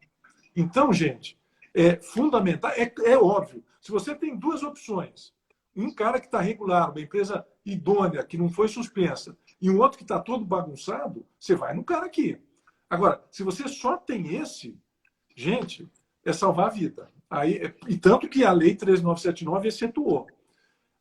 Então, gente, é fundamental, é óbvio, se você tem duas opções, um cara que está regular, uma empresa idônea, que não foi suspensa, e um outro que está todo bagunçado, você vai no cara aqui. Agora, se você só tem esse, gente, é salvar a vida. Aí, e tanto que a Lei 13979 excetuou.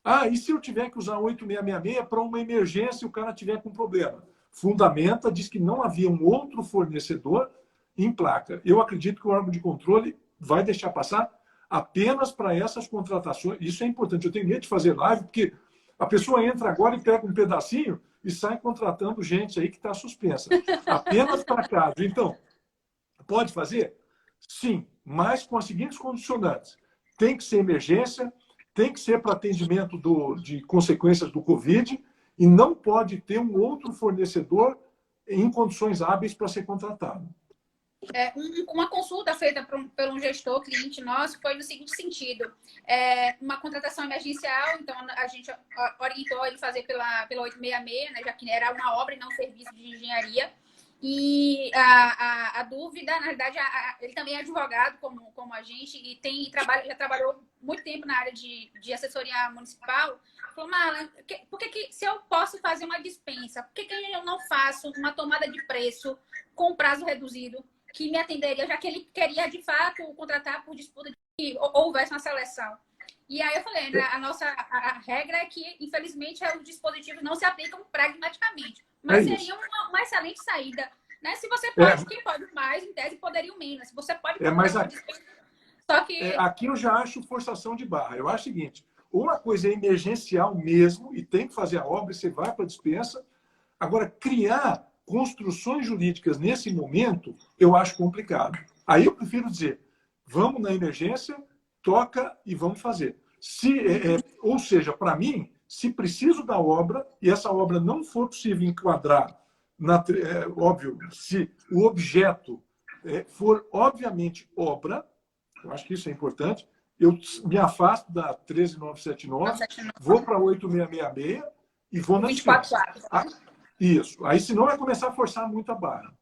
Ah, e se eu tiver que usar 8666 para uma emergência e o cara tiver com problema? Fundamenta, diz que não havia um outro fornecedor em placa. Eu acredito que o órgão de controle vai deixar passar apenas para essas contratações. Isso é importante. Eu tenho medo de fazer live, porque a pessoa entra agora e pega um pedacinho e sai contratando gente aí que está suspensa. Apenas para caso. Então, pode fazer? Sim, mas com as seguintes condicionantes. Tem que ser emergência, tem que ser para atendimento de consequências do Covid e não pode ter um outro fornecedor em condições hábeis para ser contratado. Uma consulta feita por um gestor, cliente nosso, foi no seguinte sentido. Uma contratação emergencial, então a gente orientou ele fazer pela 866, né, já que era uma obra e não um serviço de engenharia. E a dúvida, na verdade, ele também é advogado como a gente e já trabalhou muito tempo na área de assessoria municipal. Falou, Marla, por que se eu posso fazer uma dispensa, por que eu não faço uma tomada de preço com prazo reduzido que me atenderia, já que ele queria, de fato, contratar por disputa de que houvesse uma seleção? E aí eu falei, né, a regra é que, infelizmente, os dispositivos não se aplicam pragmaticamente. Mas seria uma excelente saída. Né? Se você pode, quem pode mais, em tese, poderia menos. Se você pode... mas só que... aqui eu já acho forçação de barra. Eu acho o seguinte, uma coisa é emergencial mesmo, e tem que fazer a obra, e você vai para a dispensa. Agora, criar construções jurídicas nesse momento, eu acho complicado. Aí eu prefiro dizer, vamos na emergência, toca e vamos fazer. Ou seja, para mim, se preciso da obra e essa obra não for possível enquadrar, óbvio, se o objeto for obviamente obra, eu acho que isso é importante, eu me afasto da 13979, vou para 8666 e vou na 24 horas. Isso. Aí, senão, vai começar a forçar muito a barra.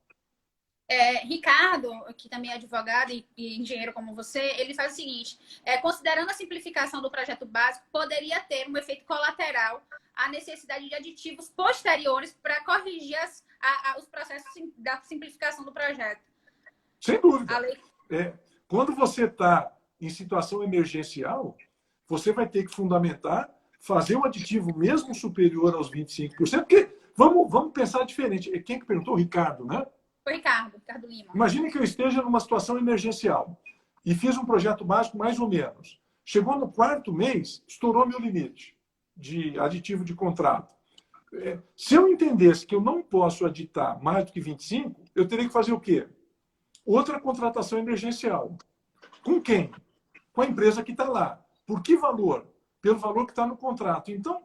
Ricardo, que também é advogado e engenheiro como você, ele faz o seguinte, considerando a simplificação do projeto básico, poderia ter um efeito colateral a necessidade de aditivos posteriores para corrigir os processos da simplificação do projeto. Sem dúvida. Quando você está em situação emergencial, você vai ter que fundamentar, fazer um aditivo mesmo superior aos 25%, porque vamos pensar diferente. Quem que perguntou? O Ricardo, né? Foi Ricardo Lima. Imagine que eu esteja numa situação emergencial e fiz um projeto básico mais ou menos. Chegou no 4º mês, estourou meu limite de aditivo de contrato. Se eu entendesse que eu não posso aditar mais do que 25, eu teria que fazer o quê? Outra contratação emergencial. Com quem? Com a empresa que está lá. Por que valor? Pelo valor que está no contrato. Então,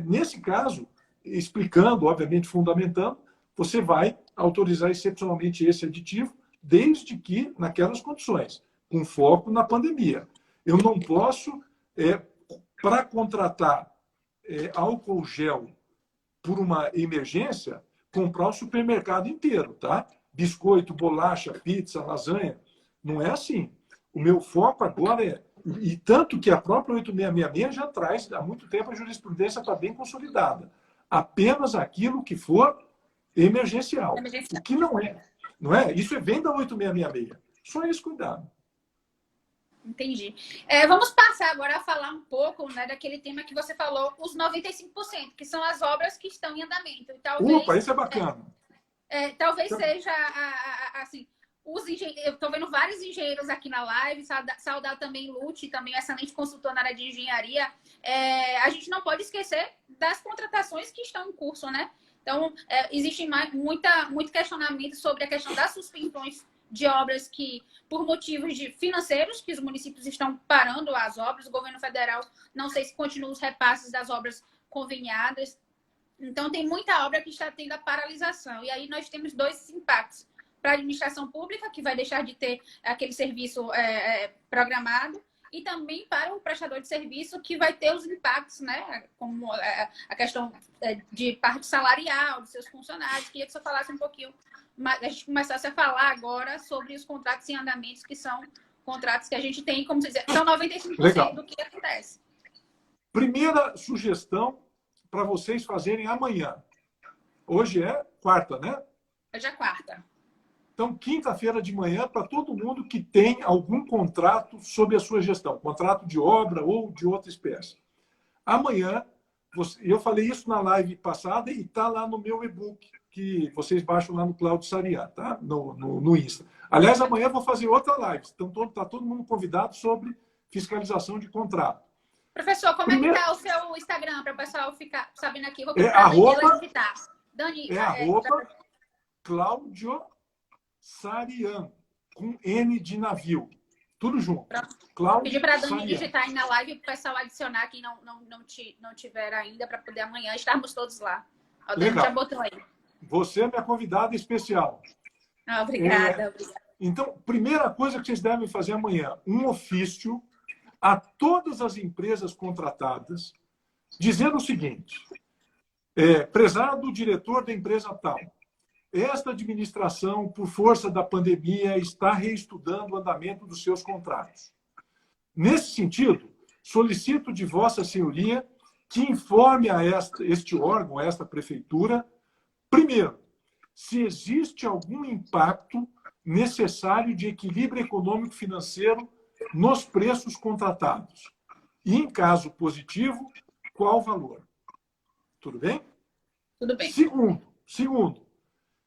nesse caso, explicando, obviamente fundamentando, você vai autorizar excepcionalmente esse aditivo, desde que naquelas condições, com foco na pandemia. Eu não posso, para contratar álcool gel por uma emergência, comprar o supermercado inteiro, tá? Biscoito, bolacha, pizza, lasanha. Não é assim. O meu foco agora e tanto que a própria 8666 já traz, há muito tempo a jurisprudência está bem consolidada. Apenas aquilo que for emergencial. O que não é. Não é? Isso vem da 8666. Só esse cuidado. Entendi. Vamos passar agora a falar um pouco, né, daquele tema que você falou, os 95%, que são as obras que estão em andamento. E talvez, Opa, isso é bacana. Talvez seja assim, Eu estou vendo vários engenheiros aqui na live, saudar também Lute, também excelente consultor na área de engenharia. A gente não pode esquecer das contratações que estão em curso, né? Então, existe muito questionamento sobre a questão das suspensões de obras que, por motivos financeiros, que os municípios estão parando as obras, o governo federal, não sei se continua os repasses das obras conveniadas. Então, tem muita obra que está tendo a paralisação. E aí nós temos dois impactos. Para a administração pública, que vai deixar de ter aquele serviço programado, e também para o prestador de serviço, que vai ter os impactos, né? Como a questão de parte salarial dos seus funcionários. Queria que você falasse um pouquinho, a gente começasse a falar agora sobre os contratos em andamentos, que são contratos que a gente tem, como você dizer, são 95% Legal. do que acontece. Primeira sugestão para vocês fazerem amanhã. Hoje é quarta, né? Hoje é quarta. Então, quinta-feira de manhã, para todo mundo que tem algum contrato sob a sua gestão, contrato de obra ou de outra espécie. Amanhã, eu falei isso na live passada e está lá no meu e-book, que vocês baixam lá no Cláudio Sarian, tá? No Insta. Aliás, amanhã eu vou fazer outra live. Então, está todo mundo convidado sobre fiscalização de contrato. Professor, como é que está o seu Instagram para o pessoal ficar sabendo aqui? Vou Dani, arroba Cláudio Sarian, com N de navio. Tudo junto. Pedir para a Dani digitar aí na live para o pessoal adicionar quem não tiver ainda, para poder amanhã estarmos todos lá. A Dani já botou aí. Você é minha convidada especial. Obrigada. Então, primeira coisa que vocês devem fazer amanhã, um ofício a todas as empresas contratadas, dizendo o seguinte: prezado diretor da empresa tal, esta administração, por força da pandemia, está reestudando o andamento dos seus contratos. Nesse sentido, solicito de Vossa Senhoria que informe a este órgão, a esta prefeitura, primeiro, se existe algum impacto necessário de equilíbrio econômico-financeiro nos preços contratados. E, em caso positivo, qual o valor? Tudo bem? Tudo bem. Segundo,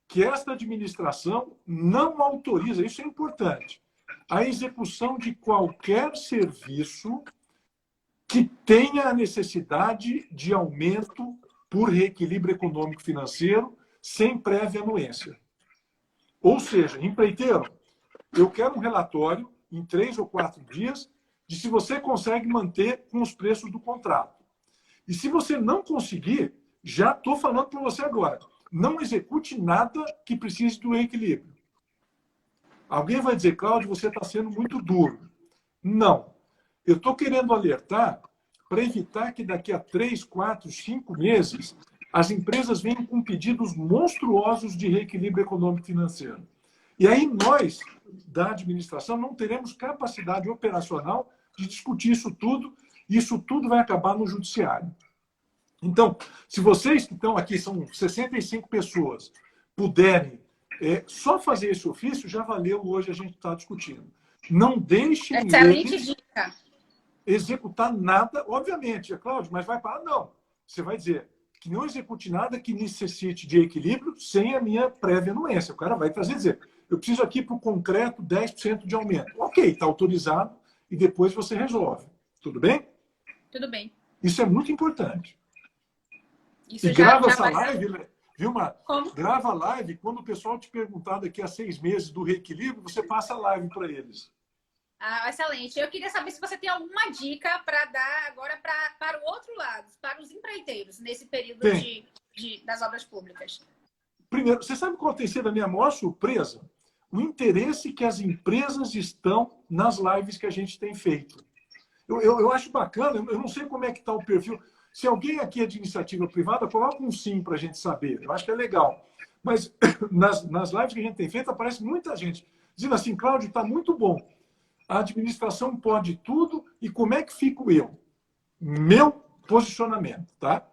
que esta administração não autoriza, isso é importante, a execução de qualquer serviço que tenha a necessidade de aumento por reequilíbrio econômico-financeiro sem prévia anuência. Ou seja, empreiteiro, eu quero um relatório em 3 ou 4 dias de se você consegue manter com os preços do contrato. E se você não conseguir, já estou falando para você agora, não execute nada que precise do equilíbrio. Alguém vai dizer, Cláudio, você está sendo muito duro. Não. Eu estou querendo alertar para evitar que daqui a 3, 4, 5 meses as empresas venham com pedidos monstruosos de reequilíbrio econômico e financeiro. E aí nós, da administração, não teremos capacidade operacional de discutir isso tudo, e isso tudo vai acabar no judiciário. Então, se vocês que estão aqui, são 65 pessoas, puderem só fazer esse ofício, já valeu hoje a gente está discutindo. Não deixem eles executar nada, obviamente, Cláudio, mas vai parar? Não. Você vai dizer que não execute nada que necessite de equilíbrio sem a minha prévia anuência. O cara vai trazer e dizer, eu preciso aqui para o concreto 10% de aumento. Ok, está autorizado e depois você resolve. Tudo bem? Tudo bem. Isso é muito importante. Isso e grava essa live, Vilma, grava a live, quando o pessoal te perguntar daqui a 6 meses do reequilíbrio, você passa a live para eles. Excelente. Eu queria saber se você tem alguma dica para dar agora para o outro lado, para os empreiteiros, nesse período das obras públicas. Primeiro, você sabe qual tem sido a minha maior surpresa? O interesse que as empresas estão nas lives que a gente tem feito. Eu acho bacana, eu não sei como é que está o perfil. Se alguém aqui é de iniciativa privada, coloca um sim para a gente saber. Eu acho que é legal. Mas nas lives que a gente tem feito, aparece muita gente dizendo assim, Cláudio, está muito bom. A administração pode tudo e como é que fico eu? Meu posicionamento, tá?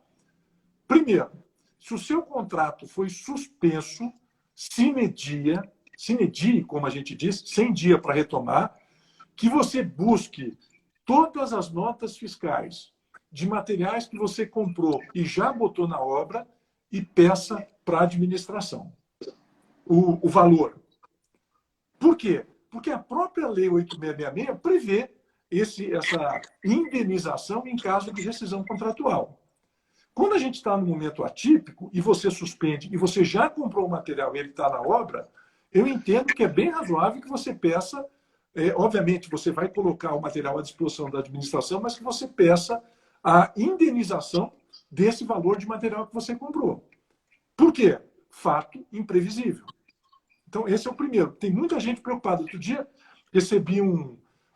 Primeiro, se o seu contrato foi suspenso, sine die, como a gente diz, sem dia para retomar, que você busque todas as notas fiscais de materiais que você comprou e já botou na obra e peça para a administração o valor. quê? Porque a própria Lei 8666 prevê essa indenização em caso de rescisão contratual. Quando a gente está num momento atípico e você suspende e você já comprou o material e ele está na obra, eu entendo que é bem razoável que você peça, obviamente você vai colocar o material à disposição da administração, mas que você peça a indenização desse valor de material que você comprou. Por quê? Fato imprevisível. Então, esse é o primeiro. Tem muita gente preocupada. Outro dia, recebi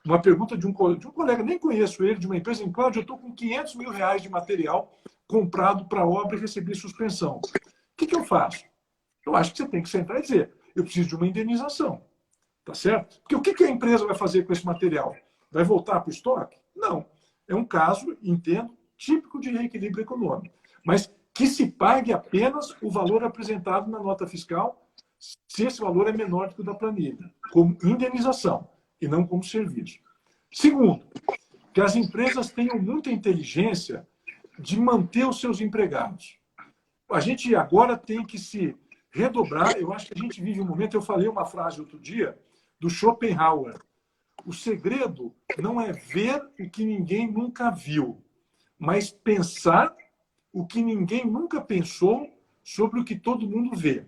uma pergunta de um colega, nem conheço ele, de uma empresa, em Cláudio, eu estou com R$500 mil de material comprado para a obra e recebi suspensão. O que eu faço? Eu acho que você tem que sentar e dizer, eu preciso de uma indenização. Tá certo? Porque o que a empresa vai fazer com esse material? Vai voltar para o estoque? Não. É um caso, entendo, típico de reequilíbrio econômico. Mas que se pague apenas o valor apresentado na nota fiscal, se esse valor é menor do que o da planilha, como indenização e não como serviço. Segundo, que as empresas tenham muita inteligência de manter os seus empregados. A gente agora tem que se redobrar. Eu acho que a gente vive um momento, eu falei uma frase outro dia, do Schopenhauer. O segredo não é ver o que ninguém nunca viu, mas pensar o que ninguém nunca pensou sobre o que todo mundo vê.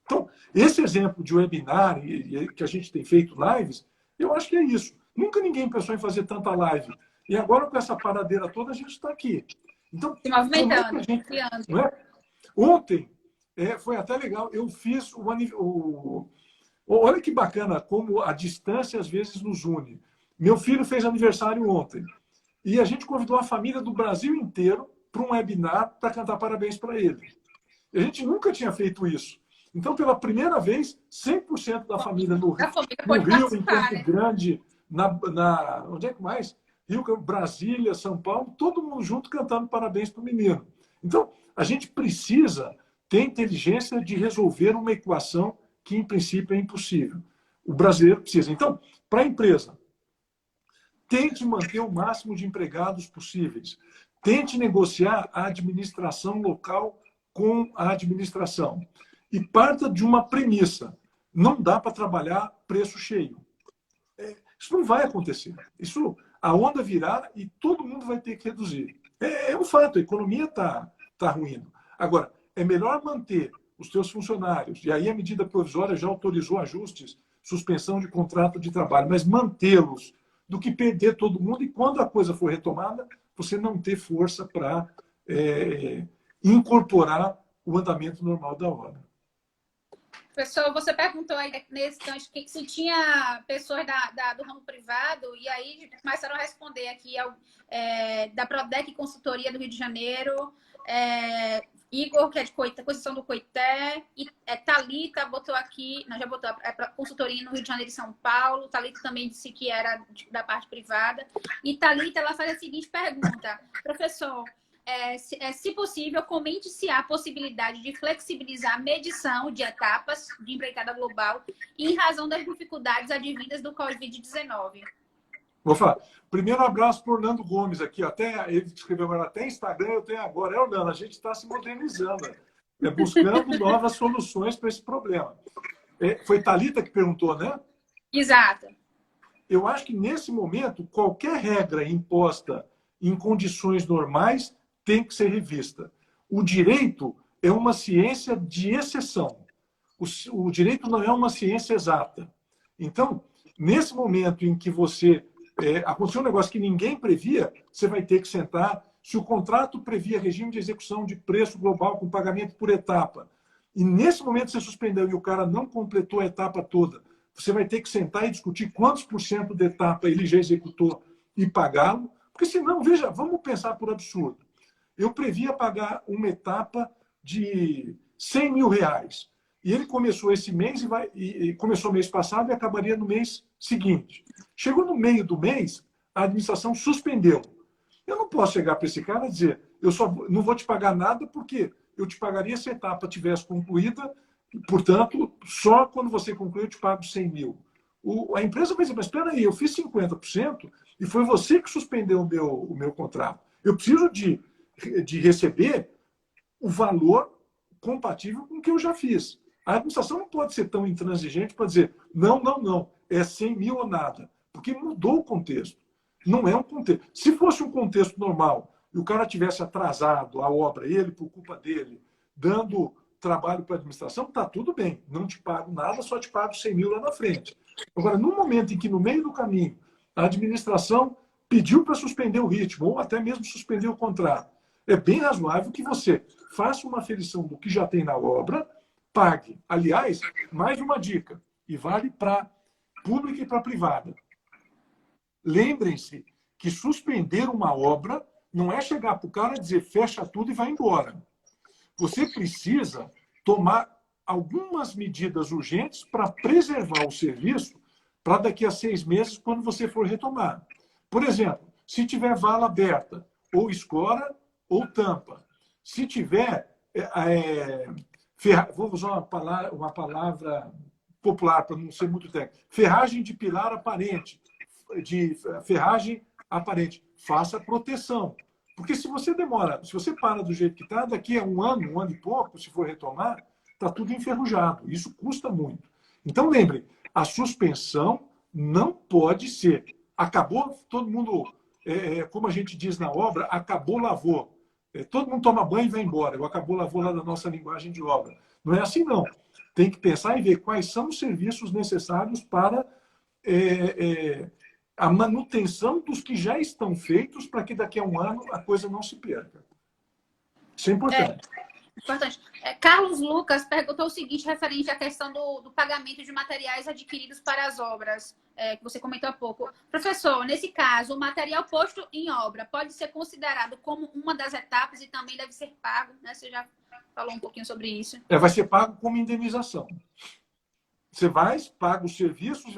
Então, esse exemplo de webinar que a gente tem feito lives, eu acho que é isso. Nunca ninguém pensou em fazer tanta live. E agora, com essa paradeira toda, a gente está aqui. Então, se movimentando, criando. Não é? Ontem, foi até legal, eu fiz olha que bacana como a distância às vezes nos une. Meu filho fez aniversário ontem. E a gente convidou a família do Brasil inteiro para um webinar para cantar parabéns para ele. A gente nunca tinha feito isso. Então, pela primeira vez, 100% da família no Rio, em Campo Grande, onde é que mais? Rio, Brasília, São Paulo, todo mundo junto cantando parabéns para o menino. Então, a gente precisa ter inteligência de resolver uma equação que, em princípio, é impossível. O brasileiro precisa. Então, para a empresa, tente manter o máximo de empregados possíveis. Tente negociar a administração local com a administração. E parta de uma premissa. Não dá para trabalhar preço cheio. Isso não vai acontecer. A onda virá e todo mundo vai ter que reduzir. É um fato, a economia está ruindo. Agora, é melhor manter os teus funcionários, e aí a medida provisória já autorizou ajustes, suspensão de contrato de trabalho, mas mantê-los do que perder todo mundo e quando a coisa for retomada, você não ter força para incorporar o andamento normal da obra. Professor, você perguntou aí nesse instante se tinha pessoas do ramo privado, e aí começaram a responder aqui da Prodec Consultoria do Rio de Janeiro, Igor, que é de Conceição do Coité, e Thalita botou aqui, já botou consultoria no Rio de Janeiro e São Paulo. Thalita também disse que era da parte privada. E Thalita, ela faz a seguinte pergunta: professor, se possível, comente se há possibilidade de flexibilizar a medição de etapas de empreitada global em razão das dificuldades advindas do Covid-19. Vou falar. Primeiro, abraço para o Orlando Gomes aqui. Até ele escreveu agora, até Instagram eu tenho agora. Orlando, a gente está se modernizando, buscando novas soluções para esse problema. Foi Thalita que perguntou, né? Exato. Eu acho que, nesse momento, qualquer regra imposta em condições normais tem que ser revista. O direito é uma ciência de exceção. O direito não é uma ciência exata. Então, nesse momento em que aconteceu um negócio que ninguém previa, você vai ter que sentar. Se o contrato previa regime de execução de preço global com pagamento por etapa, e nesse momento você suspendeu e o cara não completou a etapa toda, você vai ter que sentar e discutir quantos % da etapa ele já executou e pagá-lo, porque senão, veja, vamos pensar por absurdo. Eu previa pagar uma etapa de R$100 mil, e ele começou esse mês e começou mês passado e acabaria no mês seguinte. Chegou no meio do mês, a administração suspendeu. Eu não posso chegar para esse cara e dizer, eu só não vou te pagar nada porque eu te pagaria se a etapa tivesse concluída, portanto, só quando você concluir eu te pago 100 mil. A empresa vai dizer, mas espera aí, eu fiz 50% e foi você que suspendeu o meu contrato. Eu preciso de receber o valor compatível com o que eu já fiz. A administração não pode ser tão intransigente para dizer não, não, não, é 100 mil ou nada, porque mudou o contexto. Não é um contexto. Se fosse um contexto normal e o cara tivesse atrasado a obra, ele por culpa dele, dando trabalho para a administração, está tudo bem. Não te pago nada, só te pago 100 mil lá na frente. Agora, no momento em que, no meio do caminho, a administração pediu para suspender o ritmo, ou até mesmo suspender o contrato, é bem razoável que você faça uma aferição do que já tem na obra, pague. Aliás, mais uma dica, e vale para pública e para privada. Lembrem-se que suspender uma obra não é chegar para o cara e dizer fecha tudo e vai embora. Você precisa tomar algumas medidas urgentes para preservar o serviço para daqui a 6 meses, quando você for retomar. Por exemplo, se tiver vala aberta, ou escora, ou tampa. Se tiver, vou usar uma palavra popular, para não ser muito técnico, ferragem de pilar aparente, de ferragem aparente, faça proteção. Porque se você demora, se você para do jeito que está, daqui a um ano e pouco, se for retomar, está tudo enferrujado. Isso custa muito. Então, lembre, a suspensão não pode ser. Acabou, todo mundo, como a gente diz na obra, acabou, lavou. Todo mundo toma banho e vai embora. O acabou, lavou lá da nossa linguagem de obra. Não é assim, não. Tem que pensar e ver quais são os serviços necessários para a manutenção dos que já estão feitos para que daqui a um ano a coisa não se perca. Isso é importante. Importante. Carlos Lucas perguntou o seguinte, referente à questão do pagamento de materiais adquiridos para as obras, que você comentou há pouco. Professor, nesse caso, o material posto em obra pode ser considerado como uma das etapas e também deve ser pago, né? Você já falou um pouquinho sobre isso. Vai ser pago como indenização. Você vai, paga os serviços,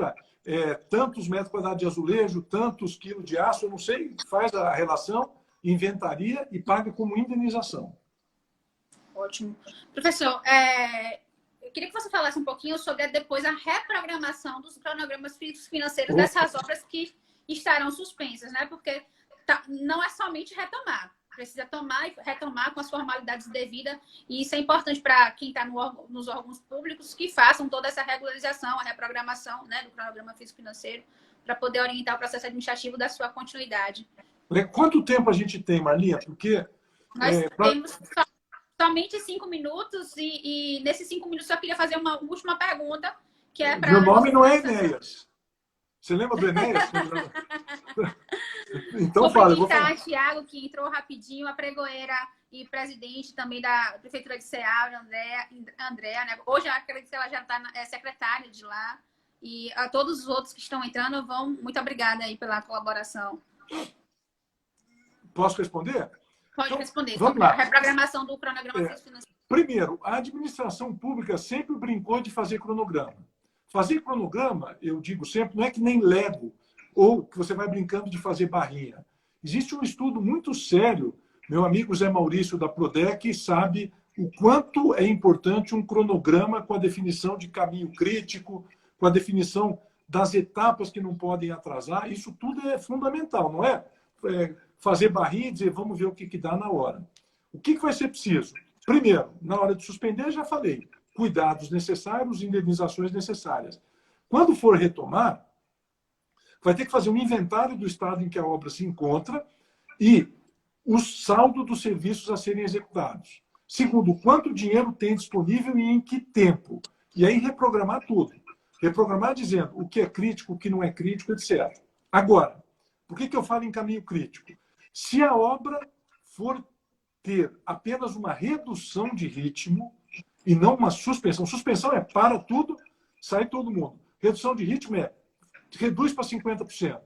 tantos metros quadrados de azulejo, tantos quilos de aço, eu não sei, faz a relação, inventaria e paga como indenização. Ótimo. Professor, eu queria que você falasse um pouquinho sobre depois a reprogramação dos cronogramas financeiros dessas obras que estarão suspensas, né? Porque não é somente retomar, precisa tomar e retomar com as formalidades devidas, e isso é importante para quem está nos órgãos públicos que façam toda essa regularização, a reprogramação, né, do cronograma físico-financeiro, para poder orientar o processo administrativo da sua continuidade. Quanto tempo a gente tem, Marlinha? Porque nós temos somente 5 minutos e nesses 5 minutos eu queria fazer uma última pergunta, que é para... Meu nome não é Enéas. Você lembra do Enéas? Então fala. Vou falar. Tiago, que entrou rapidinho, a pregoeira e presidente também da Prefeitura de Ceará, Andréa, né? Hoje eu acredito que ela já está secretária de lá. E a todos os outros que estão entrando, muito obrigada aí pela colaboração. Posso responder? Pode responder. Vamos lá. A reprogramação do cronograma financeiro. Primeiro, a administração pública sempre brincou de fazer cronograma. Fazer cronograma, eu digo sempre, não é que nem Lego, ou que você vai brincando de fazer barrinha. Existe um estudo muito sério, meu amigo Zé Maurício da Prodec sabe o quanto é importante um cronograma com a definição de caminho crítico, com a definição das etapas que não podem atrasar. Isso tudo é fundamental, não é fazer barrinha e dizer vamos ver o que dá na hora. O que vai ser preciso? Primeiro, na hora de suspender, já falei, cuidados necessários, indenizações necessárias. Quando for retomar, vai ter que fazer um inventário do estado em que a obra se encontra e o saldo dos serviços a serem executados. Segundo, quanto dinheiro tem disponível e em que tempo. E aí reprogramar tudo. Reprogramar dizendo o que é crítico, o que não é crítico, etc. Agora, por que eu falo em caminho crítico? Se a obra for ter apenas uma redução de ritmo e não uma suspensão. Suspensão é para tudo, sai todo mundo. Redução de ritmo é reduz para 50%.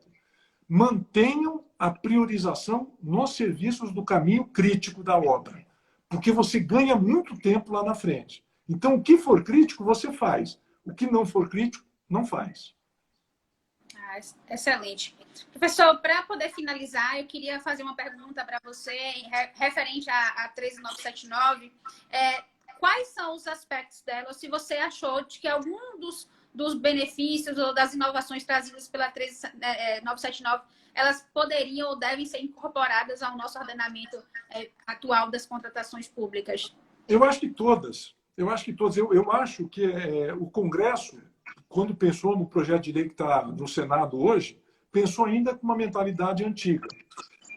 Mantenham a priorização nos serviços do caminho crítico da obra, porque você ganha muito tempo lá na frente. Então, o que for crítico, você faz. O que não for crítico, não faz. Excelente. Professor, para poder finalizar, eu queria fazer uma pergunta para você referente a 13979. Quais são os aspectos dela? Se você achou de que algum dos benefícios ou das inovações trazidas pela 13979, elas poderiam ou devem ser incorporadas ao nosso ordenamento atual das contratações públicas? Eu acho que todas. Eu acho que todos. Eu acho que o Congresso, quando pensou no projeto de lei que está no Senado hoje, pensou ainda com uma mentalidade antiga.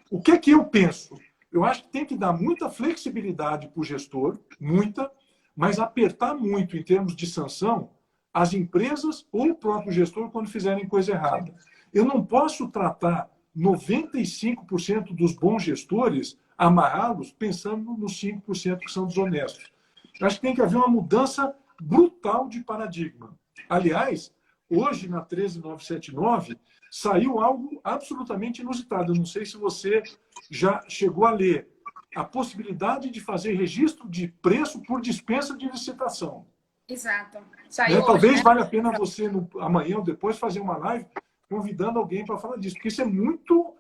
O que é que eu penso? Eu acho que tem que dar muita flexibilidade para o gestor, muita, mas apertar muito em termos de sanção as empresas ou o próprio gestor quando fizerem coisa errada. Eu não posso tratar 95% dos bons gestores, amarrá-los pensando nos 5% que são desonestos. Eu acho que tem que haver uma mudança brutal de paradigma. Aliás, hoje na 13979 saiu algo absolutamente inusitado. Eu não sei se você já chegou a ler a possibilidade de fazer registro de preço por dispensa de licitação. Exato. Saiu hoje, Talvez né? valha a pena você, amanhã ou depois, fazer uma live convidando alguém para falar disso, porque isso é muito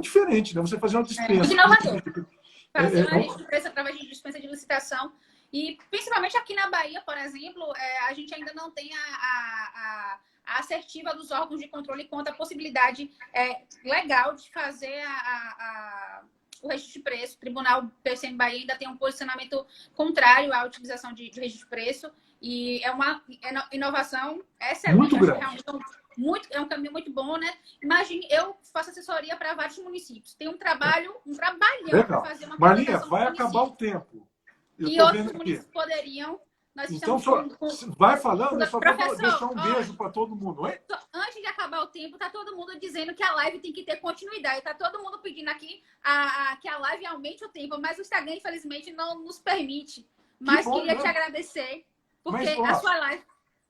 diferente, né? Você fazer uma dispensa. Muito inovador. É, Fazer é, uma registro de preço através de dispensa de licitação. E, principalmente aqui na Bahia, por exemplo, a gente ainda não tem a assertiva dos órgãos de controle quanto à possibilidade legal de fazer o registro de preço. O Tribunal PCM Bahia ainda tem um posicionamento contrário à utilização de registro de preço. E é uma inovação excelente. muito Acho que grande. realmente é um caminho muito bom, né? Imagine, eu faço assessoria para vários municípios. Tem um trabalhão para fazer uma Marlinha, implementação vai no acabar o município. tempo. Eu E estou outros vendo aqui. municípios poderiam. Nós Então, estamos vai falando, eu só vou deixar Professor, um beijo para todo mundo. Oi? antes de acabar o tempo, tá todo mundo dizendo que a live tem que ter continuidade. Tá todo mundo pedindo aqui que a live aumente o tempo, mas o Instagram, infelizmente, não nos permite. Que Mas bom, queria né? te agradecer, porque Mas, a ó, sua live.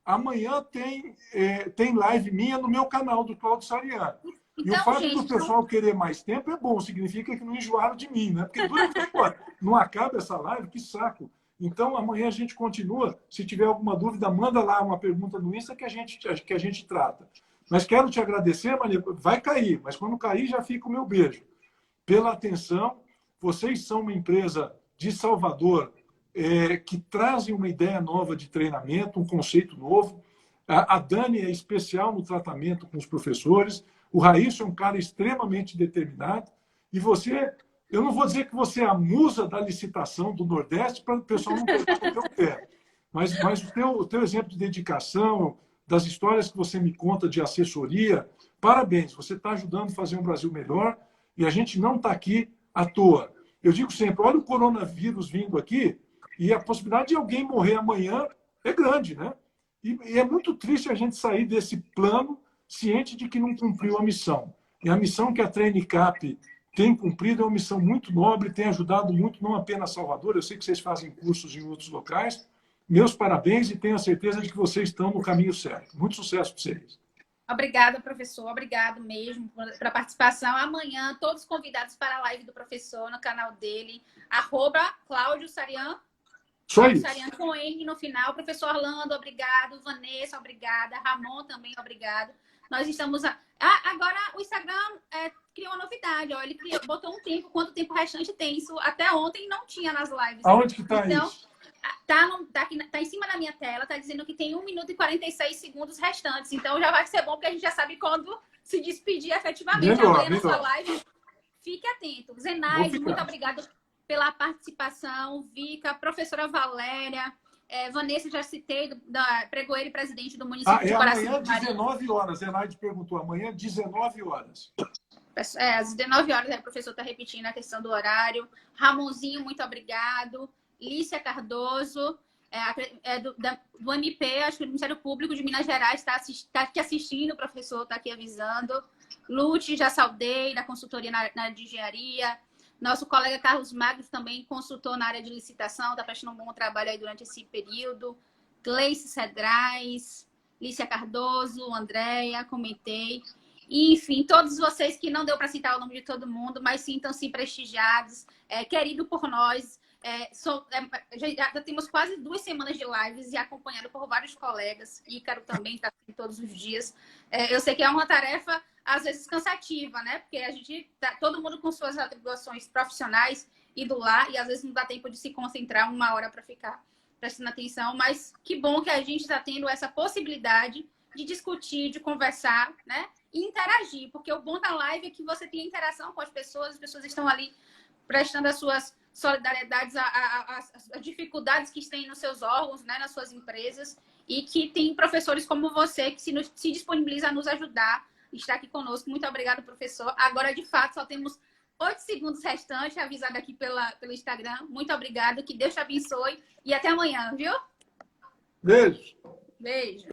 amanhã tem live minha no meu canal do Claudio Sariano. E o Então, fato do gente, pessoal querer mais tempo é bom, significa que não enjoaram de mim, né? Porque pô, não acaba essa live, que saco. Então, amanhã a gente continua. Se tiver alguma dúvida, manda lá uma pergunta no Insta que a gente trata. Mas quero te agradecer, Maria. Vai cair, mas quando cair já fica o meu beijo. Pela atenção. Vocês são uma empresa de Salvador que trazem uma ideia nova de treinamento, um conceito novo. A Dani é especial no tratamento com os professores. O Raísso é um cara extremamente determinado. E você, eu não vou dizer que você é a musa da licitação do Nordeste para o pessoal não pegar no teu pé. Mas o teu exemplo de dedicação, das histórias que você me conta de assessoria, parabéns. Você está ajudando a fazer um Brasil melhor e a gente não está aqui à toa. Eu digo sempre, olha o coronavírus vindo aqui e a possibilidade de alguém morrer amanhã é grande, né? E é muito triste a gente sair desse plano ciente de que não cumpriu a missão. E a missão que a Trainicap tem cumprido é uma missão muito nobre, tem ajudado muito, não apenas Salvador, eu sei que vocês fazem cursos em outros locais. Meus parabéns e tenho a certeza de que vocês estão no caminho certo. Muito sucesso para vocês. Obrigada, professor. Obrigado mesmo pela participação. Amanhã, todos convidados para a live do professor no canal dele, @Cláudio Sarian. Só isso. Sarian com N no final. Professor Orlando, obrigado. Vanessa, obrigada. Ramon também, obrigado. Nós estamos... agora o Instagram criou uma novidade. Ó, ele botou um tempo, quanto tempo restante tem. Isso até ontem não tinha nas lives. Aonde que está então, isso? Tá em cima da minha tela, tá dizendo que tem 1 minuto e 46 segundos restantes. Então já vai ser bom, porque a gente já sabe quando se despedir efetivamente. Amanhã na sua live. Fique atento. Zenaide, muito obrigada pela participação. Vica, professora Valéria, Vanessa, já citei, pregoeiro e presidente do município de Coração. Amanhã, 19 horas. Zenaide perguntou. Amanhã, 19 horas. Às 19 horas, o professor está repetindo a questão do horário. Ramonzinho, muito obrigado. Lícia Cardoso, do MP, acho que do Ministério Público de Minas Gerais, está aqui assistindo, o professor está aqui avisando. Lute, já saudei, da consultoria na área de engenharia. Nosso colega Carlos Magno também consultor na área de licitação, está prestando um bom trabalho aí durante esse período. Gleice Cedrais, Lícia Cardoso, Andréia, comentei. Enfim, todos vocês que não deu para citar o nome de todo mundo, mas sintam-se prestigiados, querido por nós. Já temos quase 2 semanas de lives e acompanhado por vários colegas. Ícaro também está aqui todos os dias. Eu sei que é uma tarefa, às vezes, cansativa, né? Porque a gente tá todo mundo com suas atribuições profissionais e do lar, e às vezes não dá tempo de se concentrar 1 hora para ficar prestando atenção. Mas que bom que a gente está tendo essa possibilidade de discutir, de conversar, né? E interagir, porque o bom da live é que você tem interação com as pessoas estão ali prestando as suas solidariedades às dificuldades que têm nos seus órgãos, né, nas suas empresas, e que tem professores como você que se disponibiliza a nos ajudar, está aqui conosco. Muito obrigada, professor. Agora, de fato, só temos 8 segundos restantes, avisado aqui pelo Instagram. Muito obrigada, que Deus te abençoe e até amanhã, viu? Beijo. Beijo.